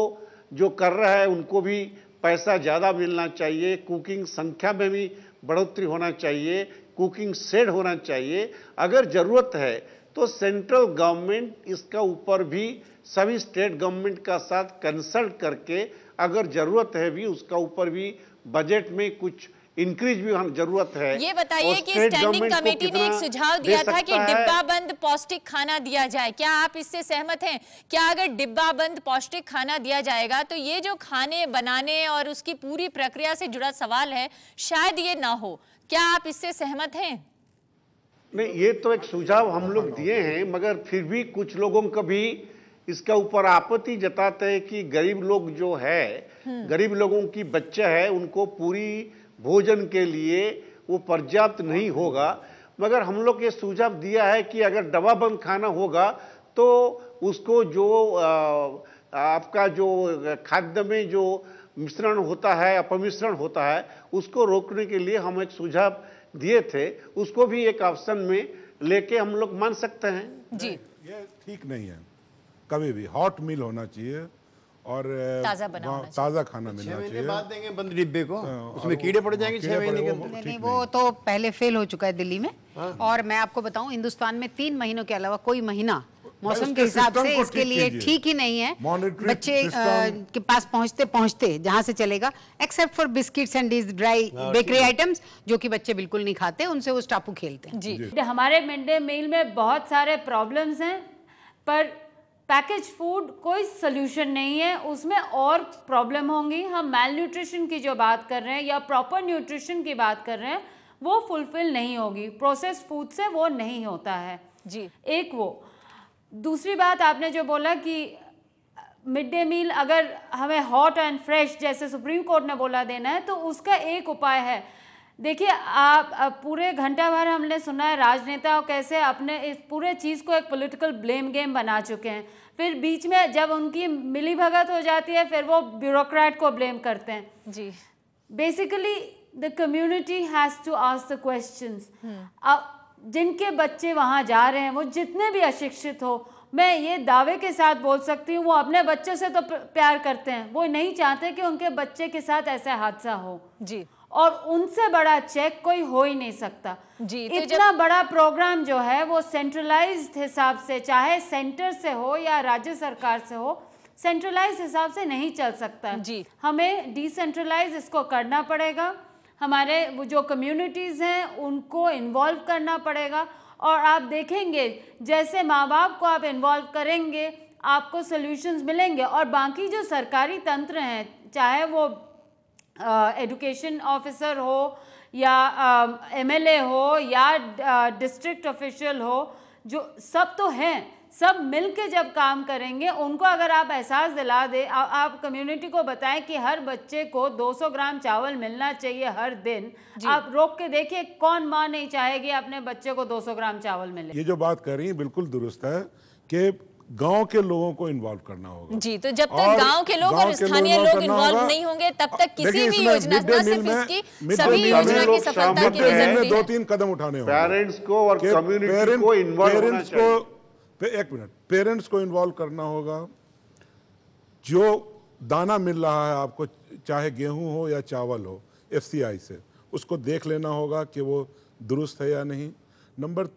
जो कर रहा है उनको भी पैसा ज्यादा मिलना चाहिए, कुकिंग संख्या में भी बढ़ोतरी होना चाहिए, कुकिंग शेड होना चाहिए, अगर जरूरत है तो सेंट्रल गवर्नमेंट इसका ऊपर भी सभी स्टेट गवर्नमेंट का साथ कंसल्ट करके अगर जरूरत है भी उसका ऊपर भी बजट में कुछ इंक्रीज भी जरूरत है। ये बताइए कि स्टैंडिंग कमेटी ने एक सुझाव दिया था कि डिब्बा बंद पौष्टिक खाना दिया जाए, क्या आप इससे सहमत हैं? क्या अगर डिब्बा बंद पौष्टिक खाना दिया जाएगा तो ये जो खाने बनाने और उसकी पूरी प्रक्रिया से जुड़ा सवाल है शायद ये ना हो, क्या आप इससे सहमत हैं? नहीं, ये तो एक सुझाव हम लोग दिए हैं, मगर फिर भी कुछ लोगों का भी इसका ऊपर आपत्ति जताते हैं कि गरीब लोग जो है, गरीब लोगों की बच्चा है, उनको पूरी भोजन के लिए वो पर्याप्त नहीं होगा। मगर हम लोग ये सुझाव दिया है कि अगर डब्बा बंद खाना होगा तो उसको जो आपका जो खाद्य में जो मिश्रण होता है, अपमिश्रण होता है, उसको रोकने के लिए हम एक सुझाव दिए थे, उसको भी एक ऑप्शन में लेके हम लोग मान सकते हैं। जी, ये ठीक नहीं है, कभी भी हॉट मील होना चाहिए और ताज़ा खाना मिलना चाहिए। 6 महीने बाद देंगे बंद डिब्बे को, उसमें कीड़े पड़ जाएंगे 6 महीने के अंदर। नहीं, वो तो पहले फेल हो चुका है दिल्ली में। और मैं आपको बताऊं, हिंदुस्तान में 3 महीनों के अलावा कोई महीना मौसम के हिसाब से इसके लिए ठीक ही नहीं है। बच्चे के पास पहुंचते पहुंचते जहां से चलेगा, except for biscuits and these dry bakery items जो कि बच्चे बिल्कुल नहीं खाते, उनसे वो टापू खेलते हैं। जी, हमारे मिड डे मील में बहुत सारे प्रॉब्लम्स हैं, पर पैकेज फूड कोई सोल्यूशन नहीं है, उसमें और प्रॉब्लम होंगी। हम मैल न्यूट्रिशन की जो बात कर रहे हैं या प्रॉपर न्यूट्रिशन की बात कर रहे हैं, वो फुलफिल नहीं होगी, प्रोसेस फूड से वो नहीं होता है। जी, एक वो। दूसरी बात आपने जो बोला कि मिड डे मील अगर हमें हॉट एंड फ्रेश जैसे सुप्रीम कोर्ट ने बोला देना है, तो उसका एक उपाय है। देखिए, आप पूरे घंटा भर हमने सुना है राजनेता कैसे अपने इस पूरे चीज़ को एक पॉलिटिकल ब्लेम गेम बना चुके हैं, फिर बीच में जब उनकी मिली भगत हो जाती है फिर वो ब्यूरोक्रेट को ब्लेम करते हैं। जी, basically the community has to ask the questions. जिनके बच्चे वहाँ जा रहे हैं वो जितने भी अशिक्षित हो, मैं ये दावे के साथ बोल सकती हूँ वो अपने बच्चों से तो प्यार करते हैं, वो नहीं चाहते कि उनके बच्चे के साथ ऐसा हादसा हो। जी, और उनसे बड़ा चेक कोई हो ही नहीं सकता। जी, तो इतना बड़ा प्रोग्राम जो है वो सेंट्रलाइज्ड हिसाब से, चाहे सेंटर से हो या राज्य सरकार से हो, सेंट्रलाइज्ड हिसाब से नहीं चल सकता। जी, हमें डिसेंट्रलाइज इसको करना पड़ेगा, हमारे वो जो कम्युनिटीज़ हैं उनको इन्वॉल्व करना पड़ेगा। और आप देखेंगे जैसे माँ बाप को आप इन्वॉल्व करेंगे आपको सॉल्यूशंस मिलेंगे। और बाकी जो सरकारी तंत्र हैं, चाहे वो एजुकेशन ऑफिसर हो या एमएलए हो या डिस्ट्रिक्ट ऑफिशियल हो, जो सब तो हैं, सब मिलके जब काम करेंगे, उनको अगर आप एहसास दिला दे, आप कम्युनिटी को बताएं कि हर बच्चे को 200 ग्राम चावल मिलना चाहिए हर दिन, आप रोक के देखिए कौन माँ नहीं चाहेगी अपने बच्चे को 200 ग्राम चावल मिले। ये जो बात कर रही है बिल्कुल दुरुस्त है कि गांव के लोगों को इन्वॉल्व करना होगा। जी, तो जब तक गांव के लोग और स्थानीय लोग इन्वॉल्व नहीं होंगे तब तक किसी भी योजना, न सिर्फ इसकी, सभी योजना की सफलता के लिए जरूरी है 2-3 कदम उठाने होंगे। पेरेंट्स को और कम्युनिटी को इन्वॉल्व होना चाहिए। एक मिनट, पेरेंट्स को इन्वॉल्व करना होगा। जो दाना मिल रहा है आपको, चाहे गेहूं हो या चावल हो, FCI से उसको देख लेना होगा कि वो दुरुस्त है या नहीं। नंबर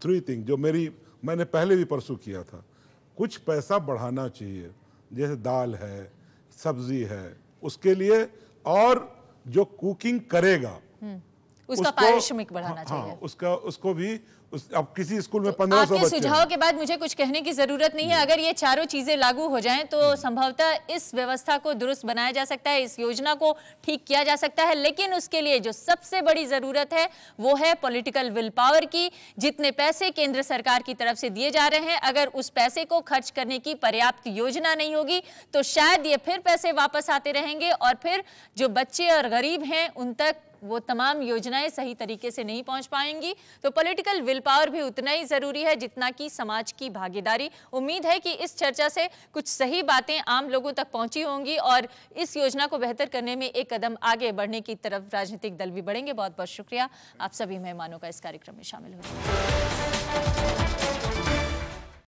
3 थिंग जो मैंने पहले भी परसों किया था, कुछ पैसा बढ़ाना चाहिए, जैसे दाल है, सब्जी है, उसके लिए। और जो कुकिंग करेगा उसका पारिश्रमिक बढ़ाना चाहिए। उसको भी अब किसी स्कूल में 1500 आपके सुझाव के बाद मुझे कुछ कहने की जरूरत नहीं है। अगर ये चारों चीजें लागू हो जाएं तो संभवतः इस व्यवस्था को दुरुस्त बनाया जा सकता है, इस योजना को ठीक किया जा सकता है। लेकिन उसके लिए जो सबसे बड़ी जरूरत है वो है पॉलिटिकल विल पावर की। जितने पैसे केंद्र सरकार की तरफ से दिए जा रहे हैं, अगर उस पैसे को खर्च करने की पर्याप्त योजना नहीं होगी तो शायद ये फिर पैसे वापस आते रहेंगे और फिर जो बच्चे और गरीब हैं उन तक वो तमाम योजनाएं सही तरीके से नहीं पहुंच पाएंगी। तो पॉलिटिकल विल पावर भी उतना ही जरूरी है जितना कि समाज की भागीदारी। उम्मीद है कि इस चर्चा से कुछ सही बातें आम लोगों तक पहुंची होंगी और इस योजना को बेहतर करने में एक कदम आगे बढ़ने की तरफ राजनीतिक दल भी बढ़ेंगे। बहुत बहुत शुक्रिया आप सभी मेहमानों का इस कार्यक्रम में शामिल होने।